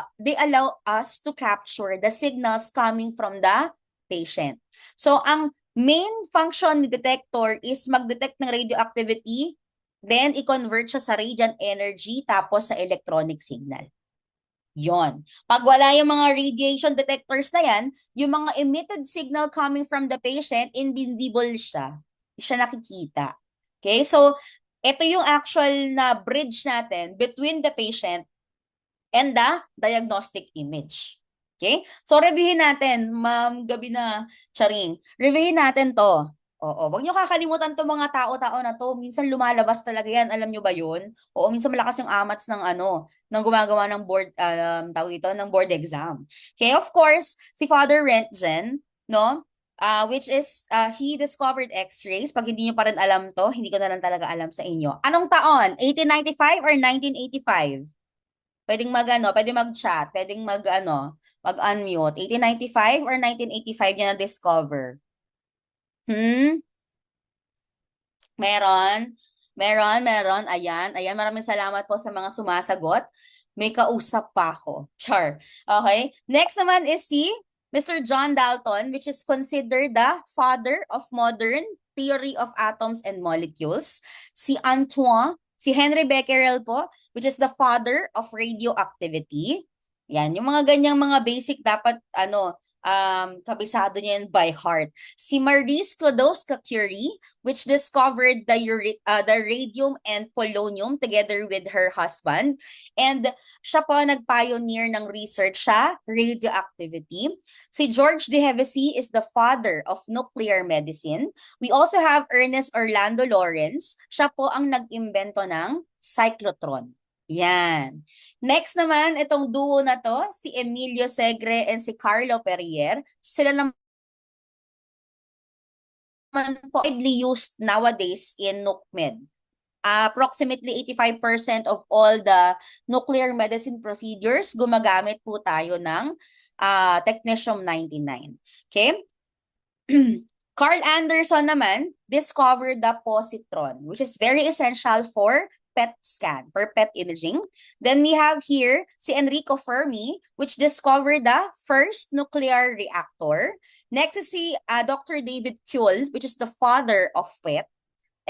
us to capture the signals coming from the patient. So ang main function ni detector is mag-detect ng radioactivity, then i-convert siya sa radiant energy tapos sa electronic signal. Yon. Pag wala yung mga radiation detectors na yan, yung mga emitted signal coming from the patient, invisible siya. Hindi siya nakikita. Okay? So, ito yung actual na bridge natin between the patient and the diagnostic image. Okay? So, reviewin natin, Ma'am Gabi na Charing. Reviewin natin to. Oo, wag niyo kakalimutan to mga tao-tao na to. Minsan lumalabas talaga yan. Alam niyo ba yun? Oo, minsan malakas yung amats ng ng gumagawa ng board, tawag ito, ng board exam. Okay, of course, si Father Röntgen, no? Which is, he discovered X-rays. Pag hindi niyo pa rin alam to, hindi ko na lang talaga alam sa inyo. Anong taon? 1895 or 1985? Pwedeng pwedeng mag-chat, pwedeng mag-unmute. 1895 or 1985 niya na-discover? Meron. Meron. Ayan. Maraming salamat po sa mga sumasagot. May kausap pa ako. Char. Okay. Next naman is si Mr. John Dalton, which is considered the father of modern theory of atoms and molecules. Si Henry Becquerel po, which is the father of radioactivity. Yan. Yung mga ganyang mga basic dapat, kabisado niya yan by heart. Si Marie Sklodowska-Curie, which discovered the radium and polonium together with her husband. And siya po nag-pioneer ng research sa radioactivity. Si George de Hevesy is the father of nuclear medicine. We also have Ernest Orlando Lawrence. Siya po ang nag-imbento ng cyclotron. Yan. Next naman, itong duo na to, si Emilio Segre and si Carlo Perrier. Sila naman po widely used nowadays in NUCMED. Approximately 85% of all the nuclear medicine procedures, gumagamit po tayo ng Technetium 99. Okay? Carl Anderson naman discovered the positron, which is very essential for PET scan, for PET imaging. Then we have here si Enrico Fermi, which discovered the first nuclear reactor. Next is si Dr. David Kuhl, which is the father of PET.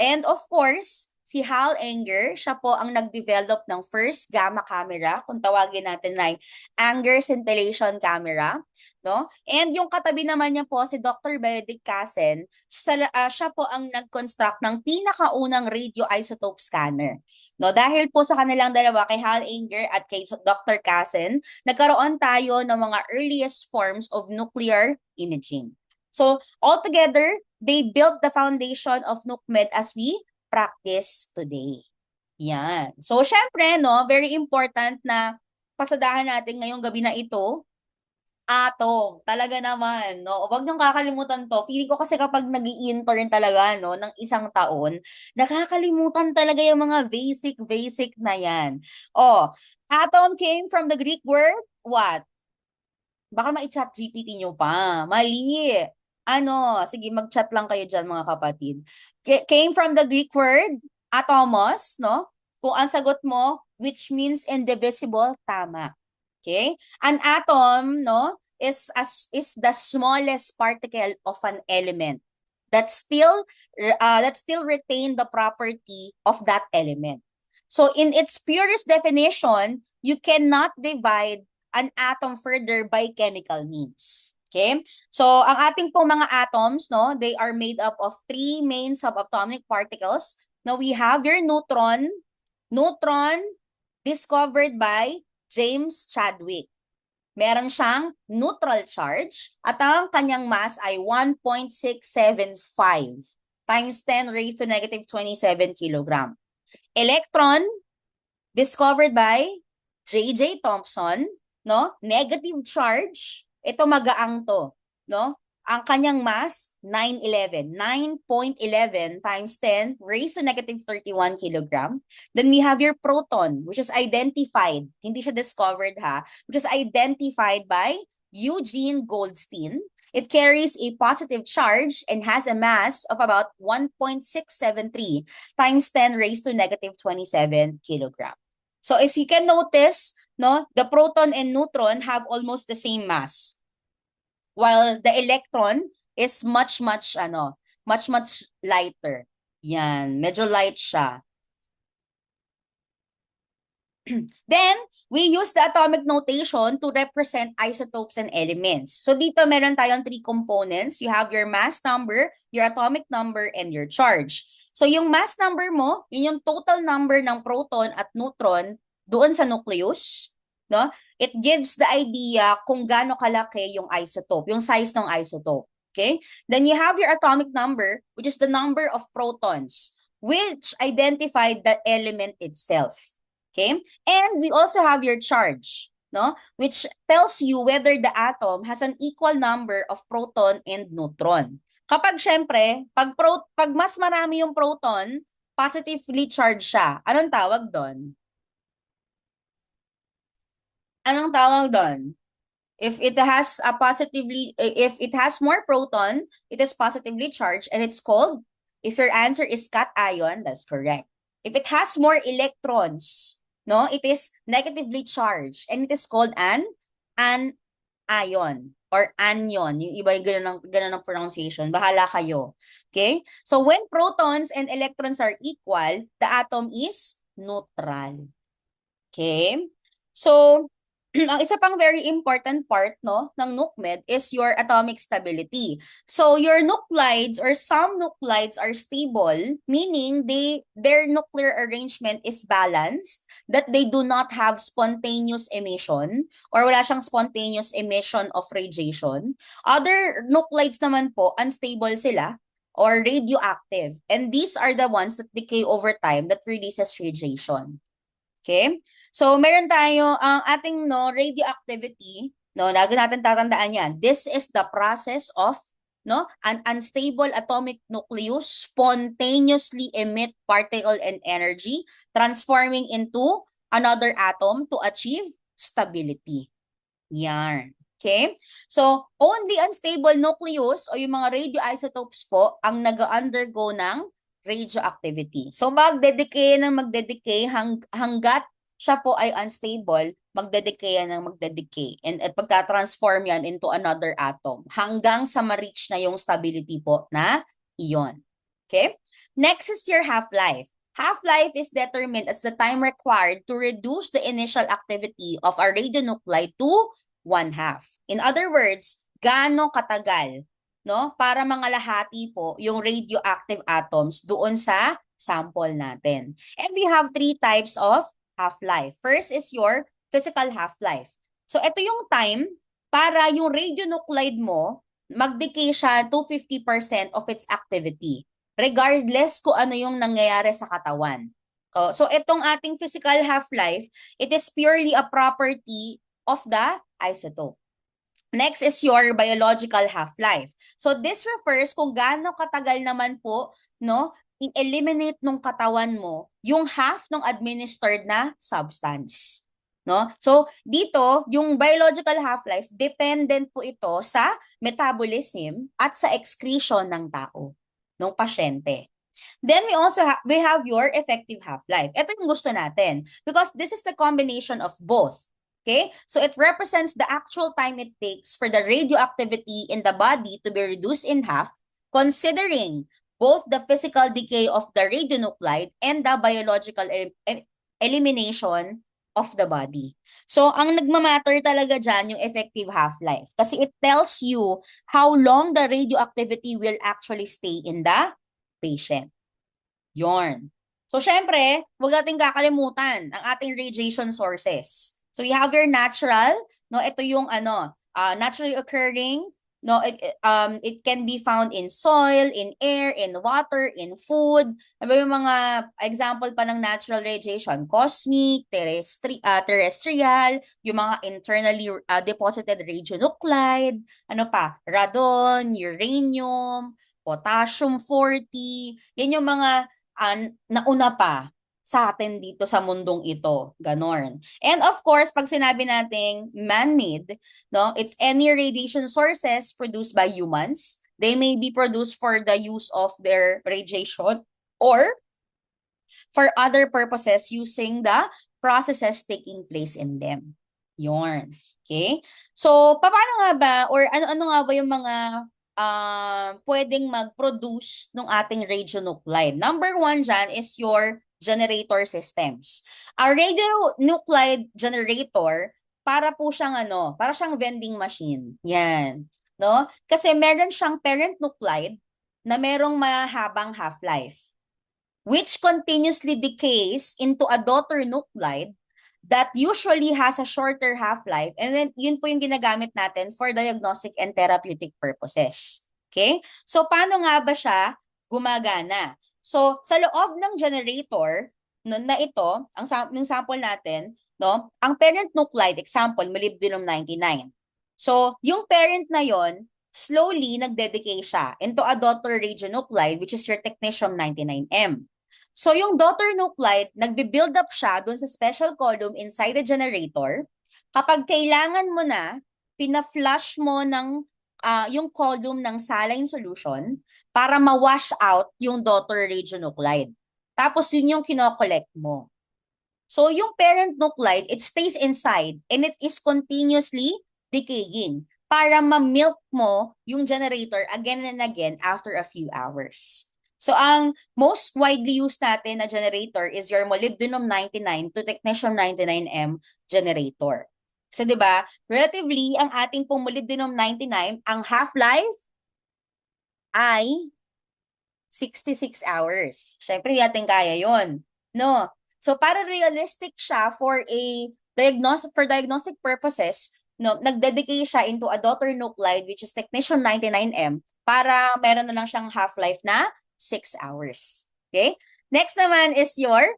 And of course, si Hal Anger, siya po ang nag-develop ng first gamma camera, kung tawagin natin ay anger scintillation camera, no? And yung katabi naman niya po si Dr. Benedict Cassen, siya po ang nag-construct ng pinakaunang radioisotope scanner. No, dahil po sa kanilang dalawa, kay Hal Anger at kay Dr. Cassen, nagkaroon tayo ng mga earliest forms of nuclear imaging. So, altogether, they built the foundation of NUCMED as we practice today. Yan. So, syempre, no, very important na pasadahan natin ngayong gabi na ito, atom. Talaga naman, no? Huwag niyong kakalimutan to. Feeling ko kasi kapag nag-i-intern talaga, no, ng isang taon, nakakalimutan talaga yung mga basic na yan. Oh, atom came from the Greek word, what? Baka ma-chat GPT nyo pa. Mali. Ano, sige, mag-chat lang kayo dyan mga kapatid. Came from the Greek word, atomos, no? Kung ang sagot mo, which means indivisible, tama. Okay? An atom, no, is the smallest particle of an element that still retain the property of that element. So in its purest definition, you cannot divide an atom further by chemical means. Okay? So ang ating pong mga atoms, no, they are made up of three main subatomic particles. Now we have your neutron. Neutron discovered by James Chadwick. Meron siyang neutral charge at ang kanyang mass ay 1.675 times 10 raised to negative 27 kilogram. Electron, discovered by J.J. Thomson, no? Negative charge, ito magaang to, no? Ang kanyang mass, 9.11 times 10 raised to negative 31 kilogram. Then we have your proton, which is identified, hindi siya discovered ha, which is identified by Eugene Goldstein. It carries a positive charge and has a mass of about 1.673 times 10 raised to negative 27 kilogram. So as you can notice, no, the proton and neutron have almost the same mass. While the electron is much lighter. Yan, medyo light siya. Then, we use the atomic notation to represent isotopes and elements. So dito meron tayong three components. You have your mass number, your atomic number, and your charge. So yung mass number mo, yun yung total number ng proton at neutron doon sa nucleus, no? It gives the idea kung gaano kalaki yung isotope, yung size ng isotope. Okay? Then you have your atomic number, which is the number of protons, which identified the element itself. Okay? And we also have your charge, no? Which tells you whether the atom has an equal number of proton and neutron. Kapag syempre, pag mas marami yung proton, positively charged siya. Anong tawag doon? Anong tawag doon? If it has more proton, it is positively charged and it's called, if your answer is cation, that's correct. If it has more electrons, no, it is negatively charged and it is called an ion or anion. Yung iba yung ganun ang pronunciation. Bahala kayo. Okay? So when protons and electrons are equal, the atom is neutral. Okay? So ang isa pang very important part, no, ng NUCMED is your atomic stability. So your nuclides or some nuclides are stable, meaning their nuclear arrangement is balanced, that they do not have spontaneous emission or wala siyang spontaneous emission of radiation. Other nuclides naman po, unstable sila or radioactive. And these are the ones that decay over time that releases radiation. Okay? So, meron tayo ang ating radioactivity, lagi natin tatandaan yan. This is the process of an unstable atomic nucleus spontaneously emit particle and energy, transforming into another atom to achieve stability. Yan. Okay? So, only unstable nucleus o yung mga radioisotopes po ang nag-undergo ng radioactivity. So, magdedecay hanggat siya po ay unstable, magdedecay ng magdedecay. At pagtatransform yan into another atom hanggang sa ma-reach na yung stability po na ion. Okay? Next is your half-life. Half-life is determined as the time required to reduce the initial activity of a radionuclide to 1/2. In other words, gaano katagal, no? Para mangalahati po yung radioactive atoms doon sa sample natin. And we have 3 types of half-life. First is your physical half-life. So ito yung time para yung radionuclide mo mag-decay siya to 50% of its activity regardless kung ano yung nangyayari sa katawan. So itong ating physical half-life, it is purely a property of the isotope. Next is your biological half-life. So this refers kung gaano katagal naman po, no, i-eliminate nung katawan mo yung half ng administered na substance. No? So dito, yung biological half-life, dependent po ito sa metabolism at sa excretion ng tao, ng pasyente. Then we have your effective half-life. Ito yung gusto natin because this is the combination of both. Okay? So it represents the actual time it takes for the radioactivity in the body to be reduced in half, considering both the physical decay of the radionuclide and the biological elimination of the body. So ang nagmamatter talaga dyan yung effective half-life kasi it tells you how long the radioactivity will actually stay in the patient. Yorn. So, syempre, huwag natin kakalimutan ang ating radiation sources. So, you have your natural, no? Ito yung naturally occurring, no? It can be found in soil, in air, in water, in food. Ano yung mga example pa ng natural radiation? Cosmic, terrestrial, yung mga internally deposited radionuclide, ano pa? Radon, uranium, potassium-40. Yan yung mga nauna pa sa atin dito sa mundong ito. Ganon. And of course, pag sinabi nating man-made, no, it's any radiation sources produced by humans. They may be produced for the use of their radiation or for other purposes using the processes taking place in them. Yorn. Okay? So, paano nga ba or ano-ano nga ba yung mga pwedeng mag-produce ng ating radionuclide? Number 1 dyan is your generator systems. A radionuclide generator, para po siyang para siyang vending machine. Yan. No? Kasi meron siyang parent nuclide na merong mahabang half-life, which continuously decays into a daughter nuclide that usually has a shorter half-life, and then yun po yung ginagamit natin for diagnostic and therapeutic purposes. Okay? So, paano nga ba siya gumagana? So, sa loob ng generator na ito, yung sample natin, no, ang parent nuclide, example, molybdenum-99. So, yung parent na yon slowly nagdedecay siya into a daughter radionuclide, which is your technetium-99M. So yung daughter nuclide, nagbe-build up siya dun sa special column inside the generator. Kapag kailangan mo na, pina-flush mo ng yung column ng saline solution para ma-wash out yung daughter radionuclide. Tapos yun yung kinokollect mo. So yung parent nuclide, it stays inside and it is continuously decaying para ma-milk mo yung generator again and again after a few hours. So ang most widely used natin na generator is your molybdenum-99 to technetium-99M generator. So 'di ba, relatively ang ating pong molybdenum-99, ang half-life ay 66 hours. Syempre, hindi natin kaya 'yon. No. So para realistic siya for diagnostic purposes, no, nagdedicate siya into a daughter nuclide which is technetium-99M para meron na lang siyang half-life na 6 hours. Okay? Next naman is your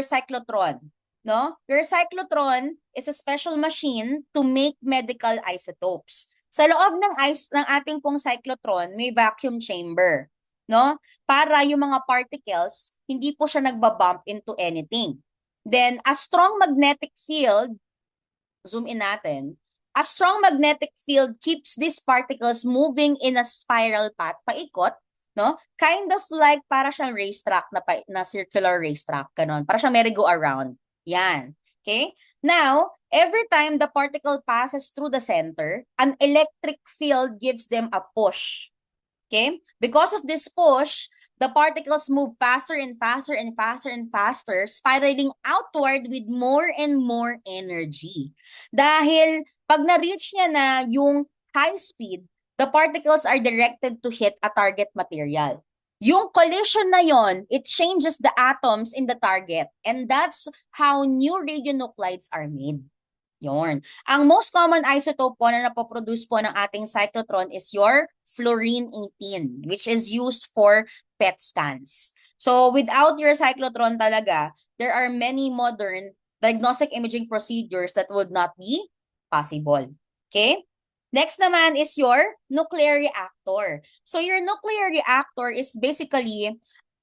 cyclotron. No? Your cyclotron is a special machine to make medical isotopes. Sa loob ng ating pong cyclotron, may vacuum chamber, no? Para yung mga particles hindi po siya nagbabump into anything. Then a strong magnetic field, zoom in natin. A strong magnetic field keeps these particles moving in a spiral path, paikot, no? Kind of like para siyang racetrack na circular racetrack, ganun. Para siyang merry-go-around. Yan. Okay? Now, every time the particle passes through the center, an electric field gives them a push. Okay? Because of this push, the particles move faster and faster and faster and faster, spiraling outward with more and more energy. Dahil pag na-reach niya na yung high speed, the particles are directed to hit a target material. Yung collision na yon, it changes the atoms in the target, and that's how new radionuclides are made. Yon. Ang most common isotope po na napoproduce po ng ating cyclotron is your fluorine-18, which is used for PET scans. So without your cyclotron talaga, there are many modern diagnostic imaging procedures that would not be possible. Okay? Next naman is your nuclear reactor. So your nuclear reactor is basically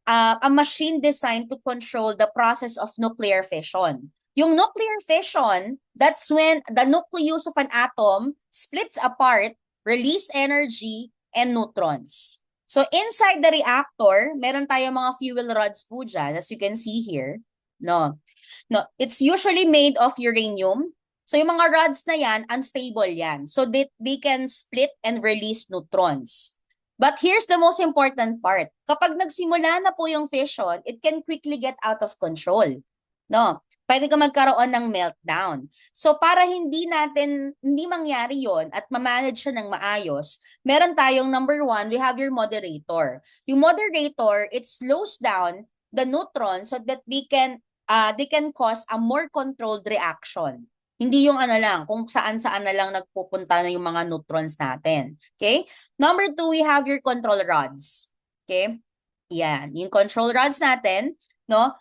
a machine designed to control the process of nuclear fission. Yung nuclear fission, that's when the nucleus of an atom splits apart, release energy, and neutrons. So inside the reactor, meron tayong mga fuel rods po dyan, as you can see here. No, it's usually made of uranium. So yung mga rods na yan, unstable yan. So they can split and release neutrons. But here's the most important part. Kapag nagsimula na po yung fission, it can quickly get out of control. No, pwede ka magkaroon ng meltdown. So para hindi mangyari yon at ma-manage siya ng maayos, meron tayong number 1, we have your moderator. Yung moderator, it slows down the neutrons so that they can cause a more controlled reaction. Hindi yung kung saan-saan na lang nagpupunta na yung mga neutrons natin. Okay? Number 2, we have your control rods. Okay? Yan. Yung control rods natin, no?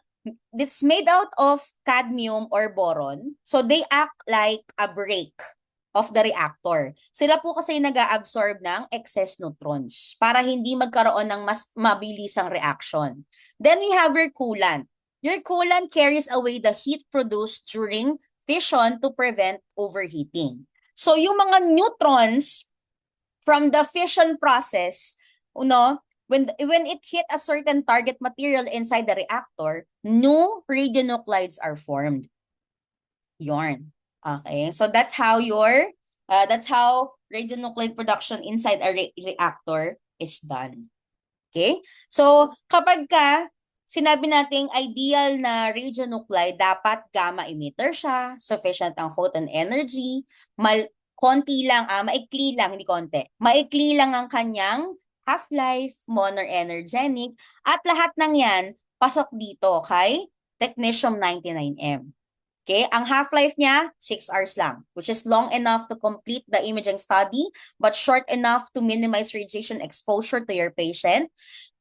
It's made out of cadmium or boron. So they act like a brake of the reactor. Sila po kasi nag-absorb ng excess neutrons para hindi magkaroon ng mas mabilisang reaction. Then we have your coolant. Your coolant carries away the heat produced during fission to prevent overheating. So yung mga neutrons from the fission process, when it hit a certain target material inside the reactor, new radionuclides are formed. Yarn. Okay, so that's how radionuclide production inside a reactor is done. Okay? So kapag sinabi nating ideal na radionuclide, dapat gamma emitter siya, sufficient ang photon energy, maikli lang ang kanyang half-life, monoenergenic, at lahat ng yan, pasok dito kay technetium-99m. Okay, ang half-life niya, 6 hours lang, which is long enough to complete the imaging study, but short enough to minimize radiation exposure to your patient.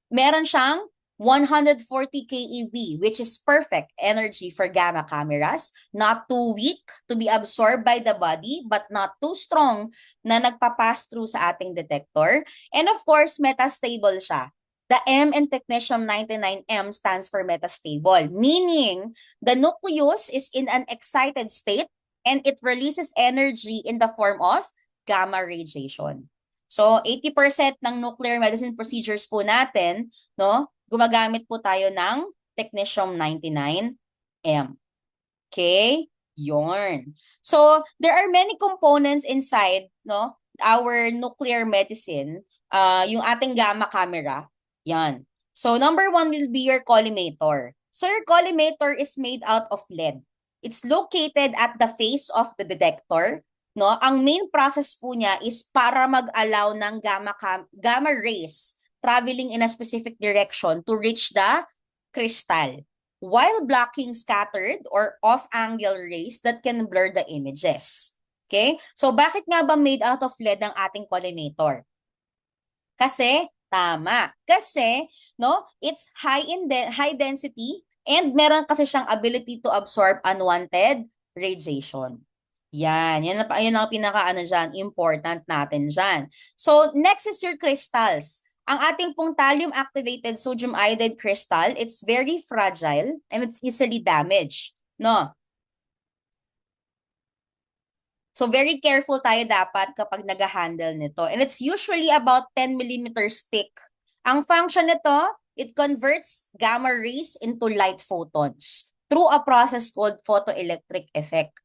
Meron siyang 140 keV, which is perfect energy for gamma cameras, not too weak to be absorbed by the body, but not too strong na nagpapass through sa ating detector. And of course, metastable siya. The M in technetium-99m stands for metastable, meaning the nucleus is in an excited state and it releases energy in the form of gamma radiation. So 80% ng nuclear medicine procedures po natin, gumagamit po tayo ng technetium-99m. Okay? Yorn. So there are many components inside, our nuclear medicine, yung ating gamma camera. Yan. So number 1 will be your collimator. So your collimator is made out of lead. It's located at the face of the detector. Ang main process po niya is para mag-allow ng gamma rays traveling in a specific direction to reach the crystal, while blocking scattered or off-angle rays that can blur the images. Okay? So bakit nga ba made out of lead ang ating collimator? Kasi it's high density and meron kasi siyang ability to absorb unwanted radiation. Yan ang important natin dyan. So next is your crystals. Ang ating pong thallium-activated sodium iodide crystal, it's very fragile and it's easily damaged. So very careful tayo dapat kapag nag-handle nito. And it's usually about 10 mm thick. Ang function nito, it converts gamma rays into light photons through a process called photoelectric effect,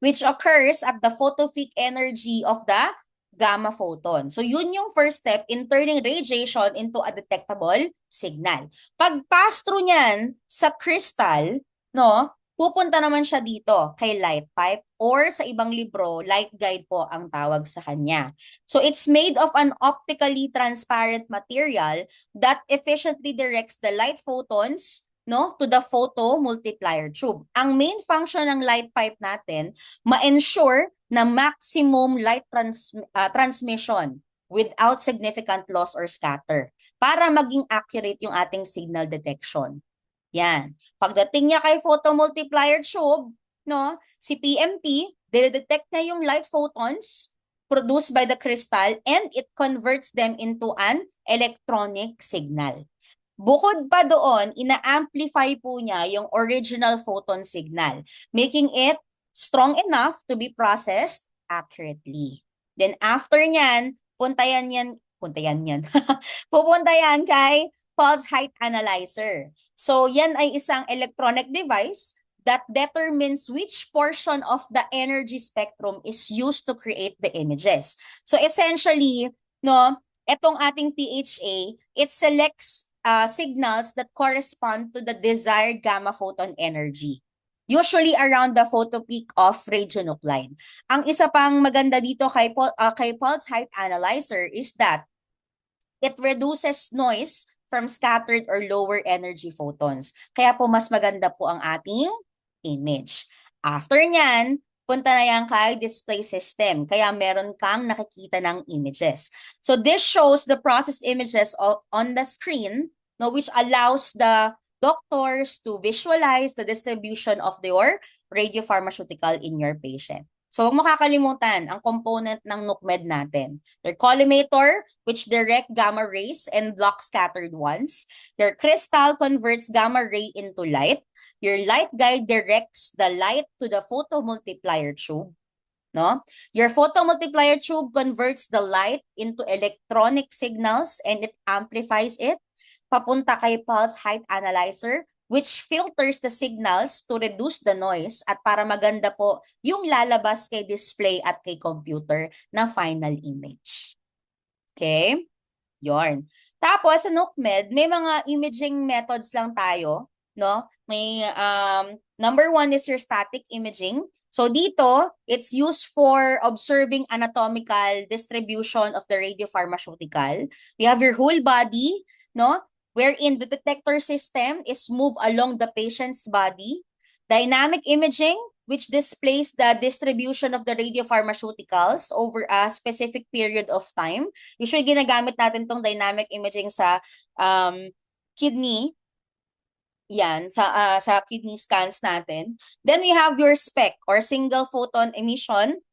which occurs at the photopeak energy of the gamma photon. So yun yung first step in turning radiation into a detectable signal. Pag pass through niyan sa crystal, no, pupunta naman siya dito kay light pipe or sa ibang libro, light guide po ang tawag sa kanya. So it's made of an optically transparent material that efficiently directs the light photons, no, to the photomultiplier tube. Ang main function ng light pipe natin, ma-ensure na maximum light transmission without significant loss or scatter para maging accurate yung ating signal detection. Yan. Pagdating niya kay photomultiplier tube, no, si PMT, dinedetect niya yung light photons produced by the crystal and it converts them into an electronic signal. Bukod pa doon, ina-amplify po niya yung original photon signal, making it strong enough to be processed accurately. Then after niyan, punta yan, pupunta yan kay pulse height analyzer. So yan ay isang electronic device that determines which portion of the energy spectrum is used to create the images. So essentially, no, etong ating PHA, it selects signals that correspond to the desired gamma photon energy. Usually around the photopeak of radionuclide. Ang isa pang maganda dito kay pulse height analyzer is that it reduces noise from scattered or lower energy photons. Kaya po mas maganda po ang ating image. After nyan, punta na yan kay display system. Kaya meron kang nakikita ng images. So this shows the process images on the screen, no, which allows the doctors to visualize the distribution of your radiopharmaceutical in your patient. So huwag mo kakalimutan ang component ng NUCMED natin. Your collimator, which direct gamma rays and block scattered ones. Your crystal converts gamma ray into light. Your light guide directs the light to the photomultiplier tube. No? Your photomultiplier tube converts the light into electronic signals and it amplifies it. Papunta kay pulse height analyzer, which filters the signals to reduce the noise at para maganda po yung lalabas kay display at kay computer na final image. Okay? Yorn. Tapos sa NUCMED, may mga imaging methods lang tayo, no? May number 1 is your static imaging. So dito, it's used for observing anatomical distribution of the radiopharmaceutical. We have your whole body, no? Wherein the detector system is moved along the patient's body. Dynamic imaging, which displays the distribution of the radiopharmaceuticals over a specific period of time. Usually, ginagamit natin tong dynamic imaging sa kidney. Yan, sa kidney scans natin. Then we have your SPEC or single photon emission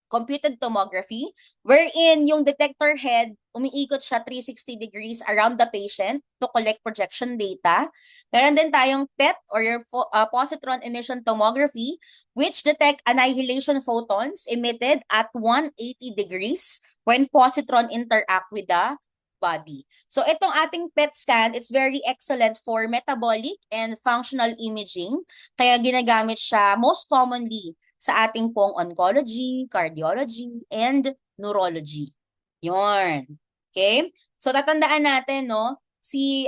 computed tomography, wherein yung detector head, umiikot siya 360 degrees around the patient to collect projection data. Meron din tayong PET or your positron emission tomography, which detect annihilation photons emitted at 180 degrees when positron interact with the body. So itong ating PET scan, it's very excellent for metabolic and functional imaging. Kaya ginagamit siya most commonly sa ating pong oncology, cardiology, and neurology. Yorn. Okay? So tatandaan natin, no, si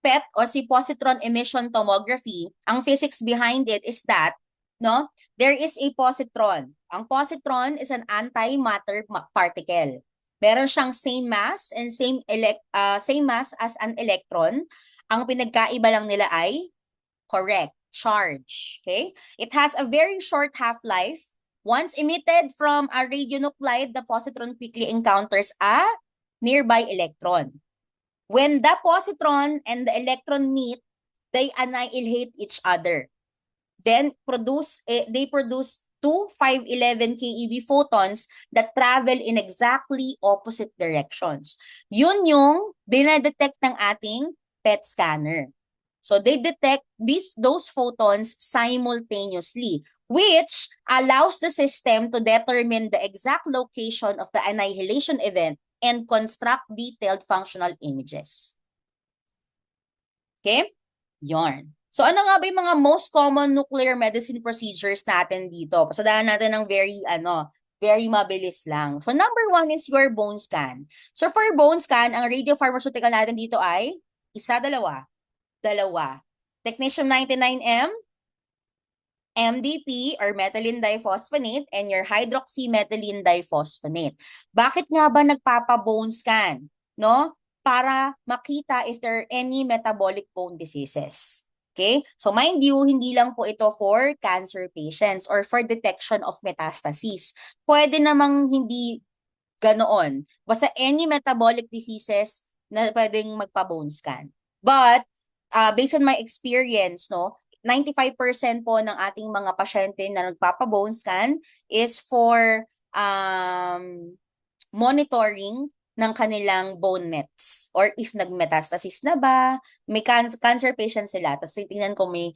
PET o si positron emission tomography, ang physics behind it is that, no, there is a positron. Ang positron is an antimatter particle. Meron siyang same mass and same mass as an electron. Ang pinagkaiba lang nila ay correct charge. Okay? It has a very short half-life. Once emitted from a radionuclide, the positron quickly encounters a nearby electron. When the positron and the electron meet, they annihilate each other. Then they produce two 511 keV photons that travel in exactly opposite directions. Yun yung dinedetect ng ating PET scanner. So they detect those photons simultaneously, which allows the system to determine the exact location of the annihilation event and construct detailed functional images. Okay? Yarn. So ano nga ba yung mga most common nuclear medicine procedures natin dito? Pasadahan natin ng very Very mabilis lang. So number 1 is your bone scan. So for bone scan, ang radiopharmaceutical natin dito ay isa, dalawa. Dalawa. Technetium 99M, MDP or methylene diphosphonate, and your hydroxymethylene diphosphonate. Bakit nga ba nagpapa-bone scan? No? Para makita if there are any metabolic bone diseases. Okay? So mind you, hindi lang po ito for cancer patients or for detection of metastases. Pwede namang hindi ganoon. Basta any metabolic diseases na pwedeng magpa-bone scan. But based on my experience, no, 95% po ng ating mga pasyente na nagpapa-bone scan is for monitoring ng kanilang bone mets or if nagmetastasis na ba, may cancer patient sila, tapos titingnan kung may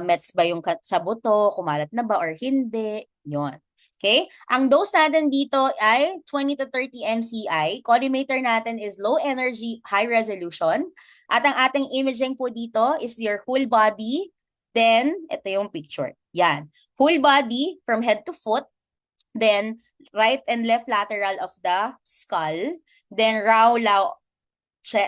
mets ba yung sa buto, kumalat na ba or hindi, yon. Okay? Ang dose natin dito ay 20 to 30 MCI. Collimator natin is low energy, high resolution. At ang ating imaging po dito is your whole body. Then, ito yung picture. Yan. Whole body from head to foot. Then, right and left lateral of the skull. Then, Rao-Lao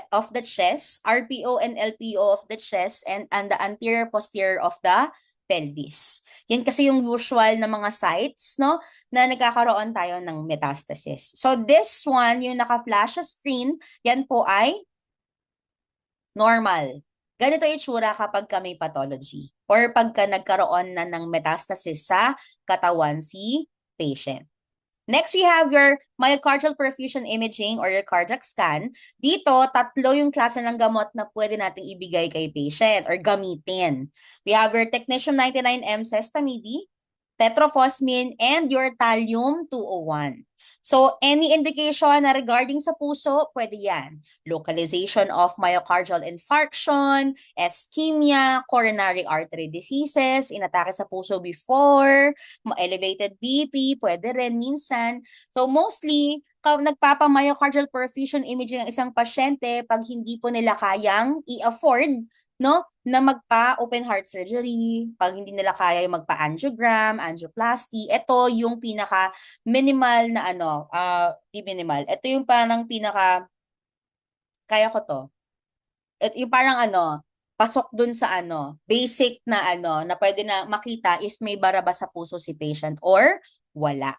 of the chest, RPO and LPO of the chest, and the anterior posterior of the pelvis. Yan kasi yung usual na mga sites, no, na nagkakaroon tayo ng metastasis. So this one, yung naka-flash sa screen, yan po ay normal. Ganito yung itsura kapag may pathology or pagka nagkaroon na ng metastasis sa katawan si patient. Next, we have your myocardial perfusion imaging or your cardiac scan. Dito, tatlo yung klase ng gamot na pwede nating ibigay kay patient or gamitin. We have your technetium 99M sestamide, tetrophosmin, and your thallium 201. So, any indication na regarding sa puso, pwede yan. Localization of myocardial infarction, ischemia, coronary artery diseases, inatake sa puso before, elevated BP, pwede rin minsan. So, mostly, nagpapa-myocardial perfusion imaging ang isang pasyente pag hindi po nila kayang i-afford, no, na magpa-open heart surgery, pag hindi nila kaya yung magpa-angiogram, angioplasty, ito yung pinaka minimal na di minimal. Ito yung parang pinaka kaya ko to. Ito yung parang pasok dun sa basic na na pwede na makita if may bara ba sa puso si patient or wala.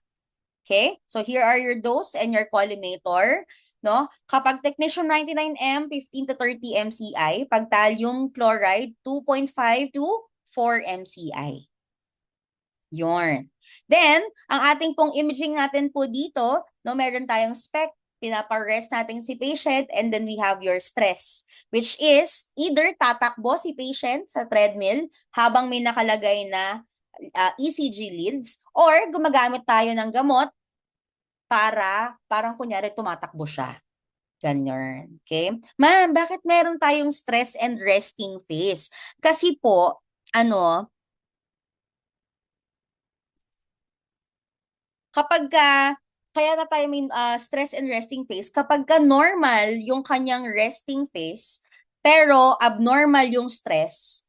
Okay? So here are your dose and your collimator. No? Kapag technetium 99M, 15 to 30 MCI. Pag thallium chloride, 2.5 to 4 MCI. Yorn. Then, ang ating pong imaging natin po dito, no, meron tayong spec, pinapa-rest natin si patient, and then we have your stress, which is either tatakbo si patient sa treadmill habang may nakalagay na ECG leads, or gumagamit tayo ng gamot para parang kunyari tumatakbo siya. Ganyan. Okay? Ma'am, bakit meron tayong stress and resting phase? Kasi po, kapag kaya na tayo may stress and resting phase, kapag normal yung kanyang resting phase, pero abnormal yung stress,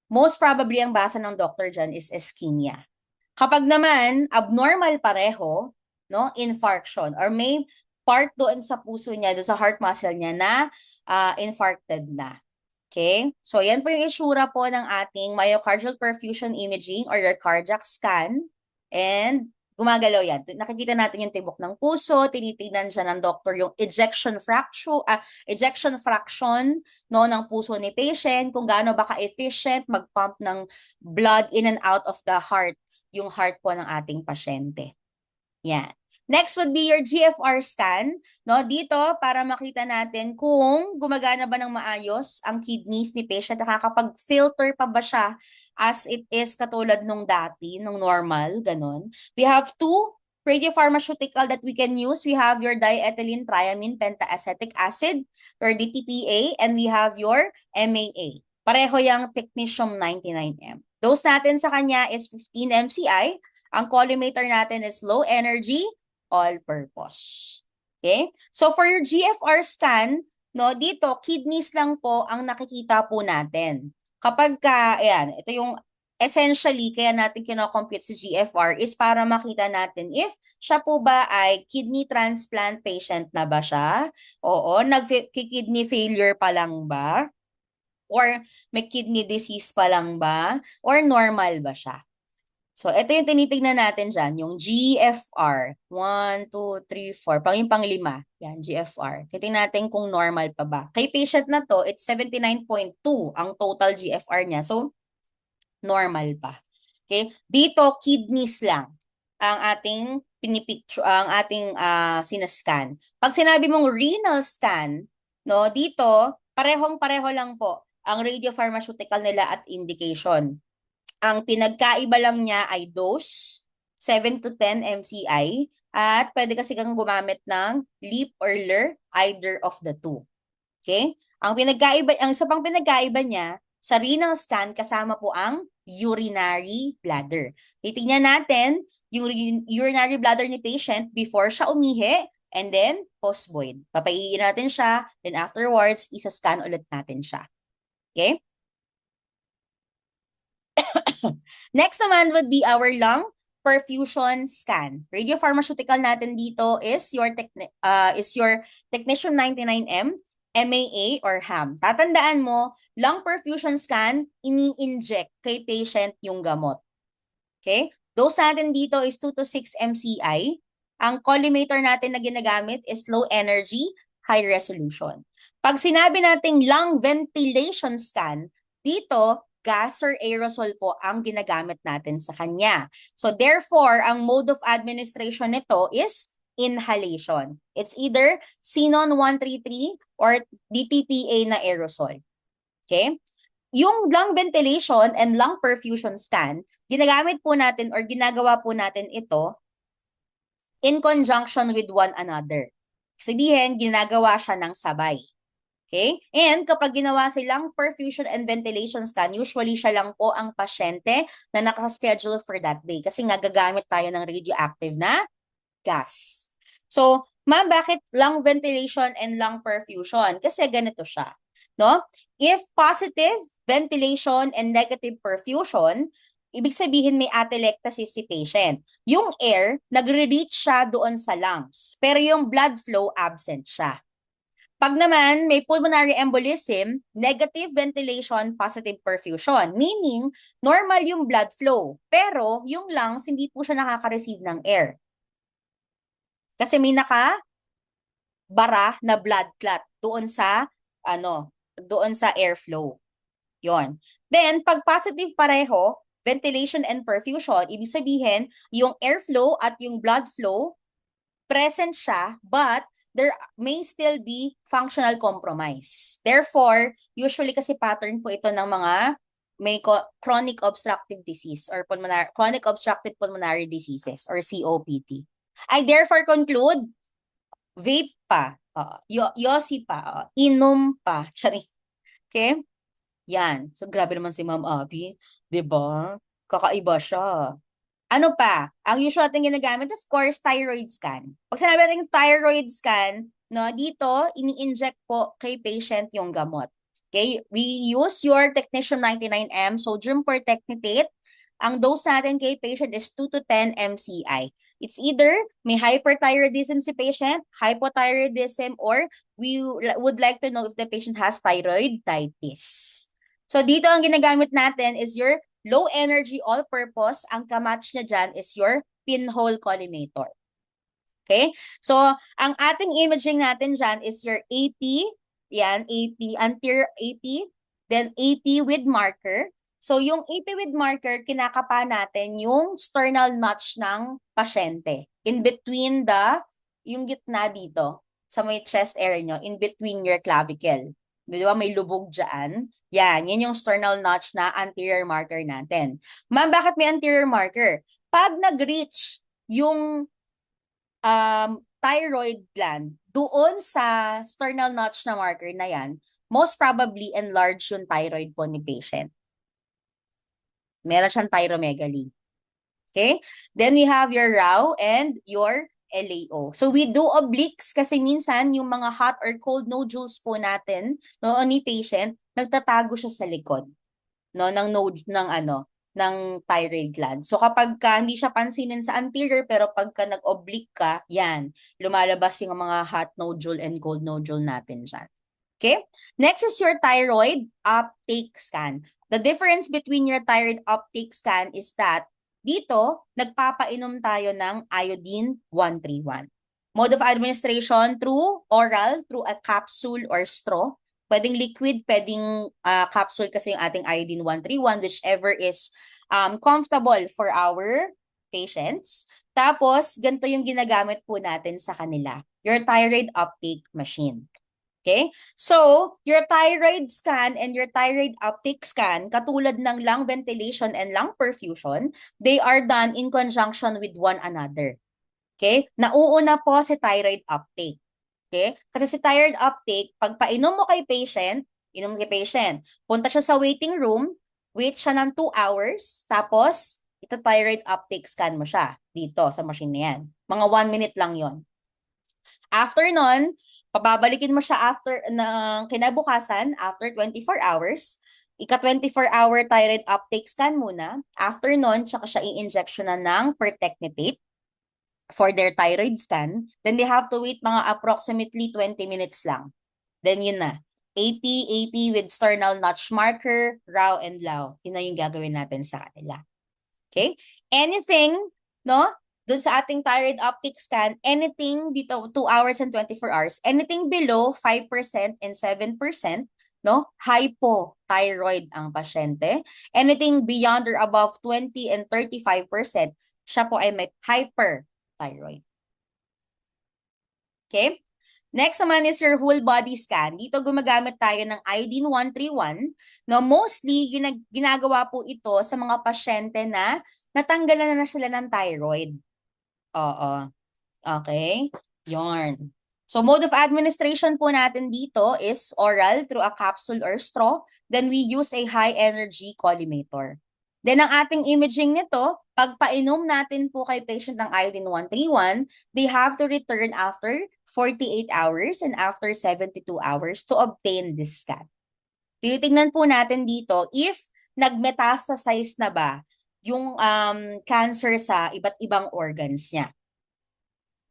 most probably ang basa ng doctor dyan is ischemia. Kapag naman abnormal pareho, no, infarction, or may part doon sa puso niya, doon sa heart muscle niya na infarcted na. Okay? So, yan po yung itsura po ng ating myocardial perfusion imaging or your cardiac scan. And gumagalaw yan. Nakikita natin yung tibok ng puso, tinitingnan siya ng doctor yung ejection fraction no, ng puso ni patient, kung gaano ba ka-efficient mag-pump ng blood in and out of the heart, yung heart po ng ating pasyente. Yan. Next would be your GFR scan. No, dito, para makita natin kung gumagana ba ng maayos ang kidneys ni patient, nakakapag-filter pa ba siya as it is katulad nung dati, nung normal, ganun. We have two radiopharmaceutical that we can use. We have your diethylene triamine pentaacetic acid, or DTPA, and we have your MAA. Pareho yung technetium 99M. Dose natin sa kanya is 15 MCI. Ang collimator natin is low energy, all-purpose. Okay? So for your GFR scan, no, dito kidneys lang po ang nakikita po natin. Kapag ayan, ito yung essentially, kaya natin kinocompute si GFR is para makita natin if siya po ba ay kidney transplant patient na ba siya? Oo, nag-kidney failure pa lang ba? Or may kidney disease pa lang ba? Or normal ba siya? So, ito yung tinitignan natin dyan, yung GFR. 1, 2, 3, 4. Yung panglima. Yan, GFR. Titignan natin kung normal pa ba. Kay patient na to, it's 79.2 ang total GFR niya. So, normal pa. Okay? Dito, kidneys lang ang ating pinipicture, ang ating sinascan. Pag sinabi mong renal scan, no, dito, parehong-pareho lang po ang radiopharmaceutical nila at indication. Ang pinagkaiba lang niya ay dose, 7 to 10 MCI, at pwede kasi kang gumamit ng LEAP or LER, either of the two. Okay? Ang isa pang pinagkaiba niya, sa renal scan, kasama po ang urinary bladder. Titingnan natin yung urinary bladder ni patient before siya umihi, and then post-void. Papaiiin natin siya, then afterwards, isa-scan ulit natin siya. Okay? Next naman would be our lung perfusion scan. Radiopharmaceutical natin dito is your technetium 99M, MAA or HAM. Tatandaan mo, lung perfusion scan, ini-inject kay patient yung gamot. Okay? Dose natin dito is 2 to 6 MCI. Ang collimator natin na ginagamit is low energy, high resolution. Pag sinabi nating lung ventilation scan, dito, gas or aerosol po ang ginagamit natin sa kanya. So therefore, ang mode of administration nito is inhalation. It's either Xenon 133 or DTPA na aerosol. Okay? Yung lung ventilation and lung perfusion scan, ginagamit po natin or ginagawa po natin ito in conjunction with one another. Sabihin, ginagawa siya ng sabay. Okay? And kapag ginawa silang perfusion and ventilation scan, usually siya lang po ang pasyente na nakaschedule for that day kasi nga gagamit tayo ng radioactive na gas. So, ma'am, bakit lung ventilation and lung perfusion? Kasi ganito siya. No? If positive ventilation and negative perfusion, ibig sabihin may atelectasis si patient. Yung air, nagre-reach siya doon sa lungs, pero yung blood flow absent siya. Pag naman may pulmonary embolism, negative ventilation, positive perfusion. Meaning, normal yung blood flow. Pero yung lungs, hindi po siya nakaka-receive ng air. Kasi may nakabara na blood clot doon sa, doon sa airflow. Yon. Then, pag positive pareho, ventilation and perfusion, ibig sabihin, yung airflow at yung blood flow, present siya, but there may still be functional compromise. Therefore, usually kasi pattern po ito ng mga may chronic obstructive disease or chronic obstructive pulmonary diseases or COPD. I therefore conclude, vape pa, yosi pa, inom pa, tsari. Okay? Yan. So, grabe naman si Ma'am Abby. 'Di ba? Kakaiba siya. Ano pa? Ang usual natin ginagamit, of course, thyroid scan. Pag sinabi natin thyroid scan, no, dito, ini-inject po kay patient yung gamot. Okay? We use your technetium 99M sodium pertechnetate. Ang dose natin kay patient is 2 to 10 MCI. It's either may hyperthyroidism si patient, hypothyroidism, or we would like to know if the patient has thyroiditis. So dito ang ginagamit natin is your low energy all-purpose. Ang kamatch niya dyan is your pinhole collimator. Okay? So, ang ating imaging natin dyan is your AP. Yan, AP, anterior AP. Then AP with marker. So, yung AP with marker, kinakapa natin yung sternal notch ng pasyente. In between yung gitna dito, sa may chest area nyo, in between your clavicle. Di ba may lubog dyan? Yan yung sternal notch na anterior marker natin. Ma'am, bakit may anterior marker? Pag nag-reach yung thyroid gland doon sa sternal notch na marker na yan, most probably enlarge yung thyroid po ni patient. Meron siyang thyromegaly. Okay? Then we have your RAW and your LAO. So we do obliques kasi minsan yung mga hot or cold nodules po natin, no, ni patient, nagtatago siya sa likod, no, ng node ng ng thyroid gland. So kapag hindi siya pansinin sa anterior pero pagka nag-oblique ka, yan, lumalabas yung mga hot nodule and cold nodule natin dyan. Okay? Next is your thyroid uptake scan. The difference between your thyroid uptake scan is that dito, nagpapainom tayo ng iodine 131. Mode of administration through oral, through a capsule or straw. Pwedeng liquid, pwedeng capsule kasi yung ating iodine 131, whichever is comfortable for our patients. Tapos, ganito yung ginagamit po natin sa kanila. Your thyroid uptake machine. Okay? So, your thyroid scan and your thyroid uptake scan, katulad ng lung ventilation and lung perfusion, they are done in conjunction with one another. Okay? Nauuna po si thyroid uptake. Okay? Kasi si thyroid uptake, pag painom mo kay patient, inom kay patient, punta siya sa waiting room, wait siya ng 2 hours, tapos ito thyroid uptake scan mo siya dito sa machine na yan. Mga 1 minute lang yon. After nun, pababalikin mo siya after ng kinabukasan, after 24 hours, ika-24-hour thyroid uptake scan muna. After nun, tsaka siya i-injectionan ng pertechnetate for their thyroid scan. Then they have to wait mga approximately 20 minutes lang. Then yun na. AP with sternal notch marker, raw and low. Yun na yung gagawin natin sa kanila. Okay? Anything, no? Doon sa ating thyroid uptake scan, anything dito 2 hours and 24 hours, anything below 5% and 7%, no? Hypothyroid ang pasyente. Anything beyond or above 20 and 35%, siya po ay may hyperthyroid. Okay? Next naman is your whole body scan. Dito gumagamit tayo ng iodine 131. No, mostly ginagawa po ito sa mga pasyente na natanggalan na sila ng thyroid. Oo. Okay? Yarn. So mode of administration po natin dito is oral through a capsule or straw. Then we use a high energy collimator. Then ang ating imaging nito, pag painom natin po kay patient ng iodine 131, they have to return after 48 hours and after 72 hours to obtain this scan. Tinitingnan po natin dito if nagmetastasize na ba yung cancer sa iba't ibang organs niya.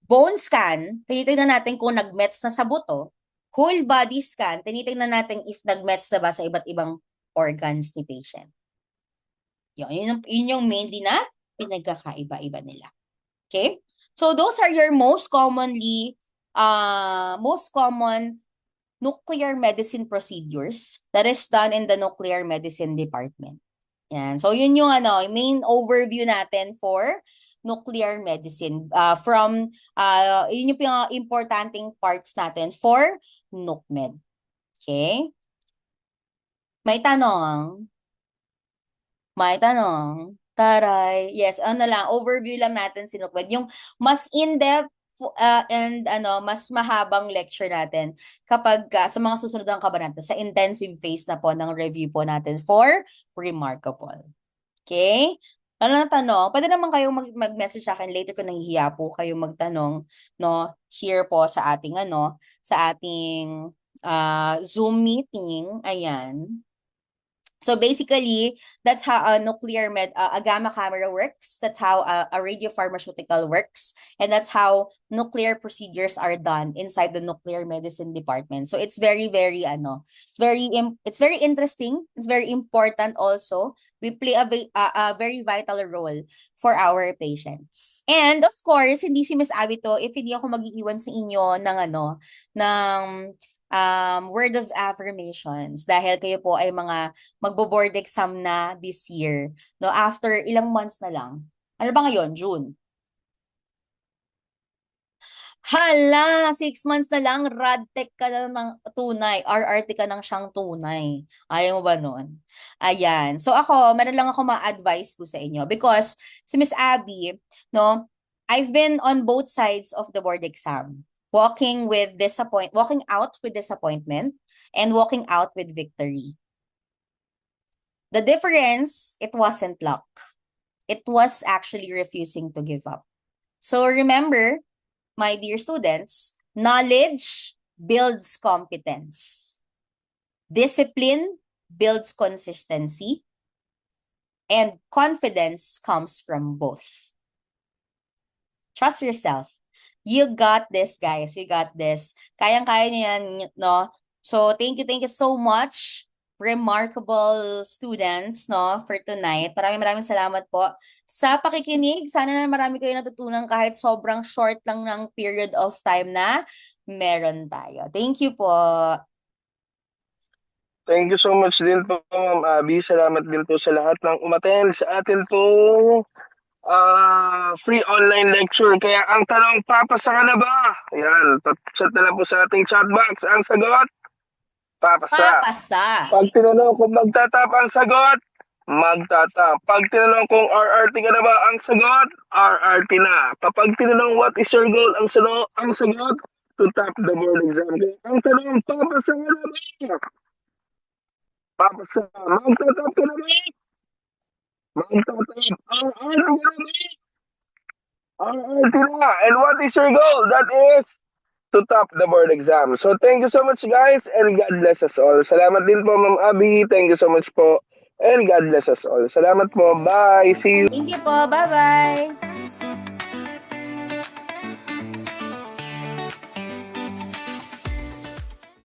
Bone scan, tinitingnan natin kung nagmets na sa buto. Whole body scan, tinitingnan natin if nagmets na ba sa iba't ibang organs ni patient. Yun yung mainly na pinagkakaiba-iba nila. Okay? So those are your most common nuclear medicine procedures that is done in the nuclear medicine department. Yan. So yun yung main overview natin for nuclear medicine. Yun yung importanteng parts natin for NUCMED. Okay? May tanong? May tanong? Taray. Yes, overview lang natin si NUCMED. Yung mas in-depth and mas mahabang lecture natin kapag sa mga susunod ng kabanata, sa intensive phase na po ng review po natin for Remarkable. Okay? Ano na tanong? Pwede naman kayong mag-message sa akin later kung nahihiya po kayong magtanong, no? Here po sa ating Zoom meeting. Ayan. So basically, that's how a gamma camera works. That's how a radiopharmaceutical works. And that's how nuclear procedures are done inside the nuclear medicine department. So it's very, very, it's very interesting. It's very important also. We play a very vital role for our patients. And of course, hindi si Miss Abby to if hindi ako mag-iiwan sa inyo ng word of affirmations dahil kayo po ay mga magbo-board exam na this year. No, after ilang months na lang. Ano ba ngayon? June. Hala, 6 months na lang, radtech ka na ng tunay, RRT ka ng siyang tunay. Ayaw mo ba nun? Ayan. So ako, meron lang ako ma-advise po sa inyo because si Miss Abby, no, I've been on both sides of the board exam. Walking out with disappointment and walking out with victory. The difference, it wasn't luck. It was actually refusing to give up. So remember, my dear students, knowledge builds competence. Discipline builds consistency. And confidence comes from both. Trust yourself. You got this, guys. You got this. Kayang-kaya niyo yan, no? So, thank you so much, remarkable students, no, for tonight. Maraming salamat po sa pakikinig. Sana na marami kayo natutunan kahit sobrang short lang ng period of time na meron tayo. Thank you po. Thank you so much din po, Ma'am Abby. Salamat din po sa lahat ng umattend sa atin pong free online lecture. Kaya ang tanong, papasa ka na ba? Ayan, chat na lang po sa ating chat box. Ang sagot, papasa. Papasa. Pag tinanong kung magtatap ang sagot, magtatap. Pag tinanong kung RRT ka na ba, ang sagot, RRT na. Kapag tinanong what is your goal, ang sagot, to top the board exam. Kaya ang tanong, papasa ka na ba? Papasa. Magtatap ka na ba? Magtatap. RRT ka na ba? RRT na. And what is your goal? That is to top the board exam. So thank you so much, guys, and God bless us all. Salamat din po, Ma'am Abby. Thank you so much po, and God bless us all. Salamat po. Bye. See you. Thank you po. Bye-bye.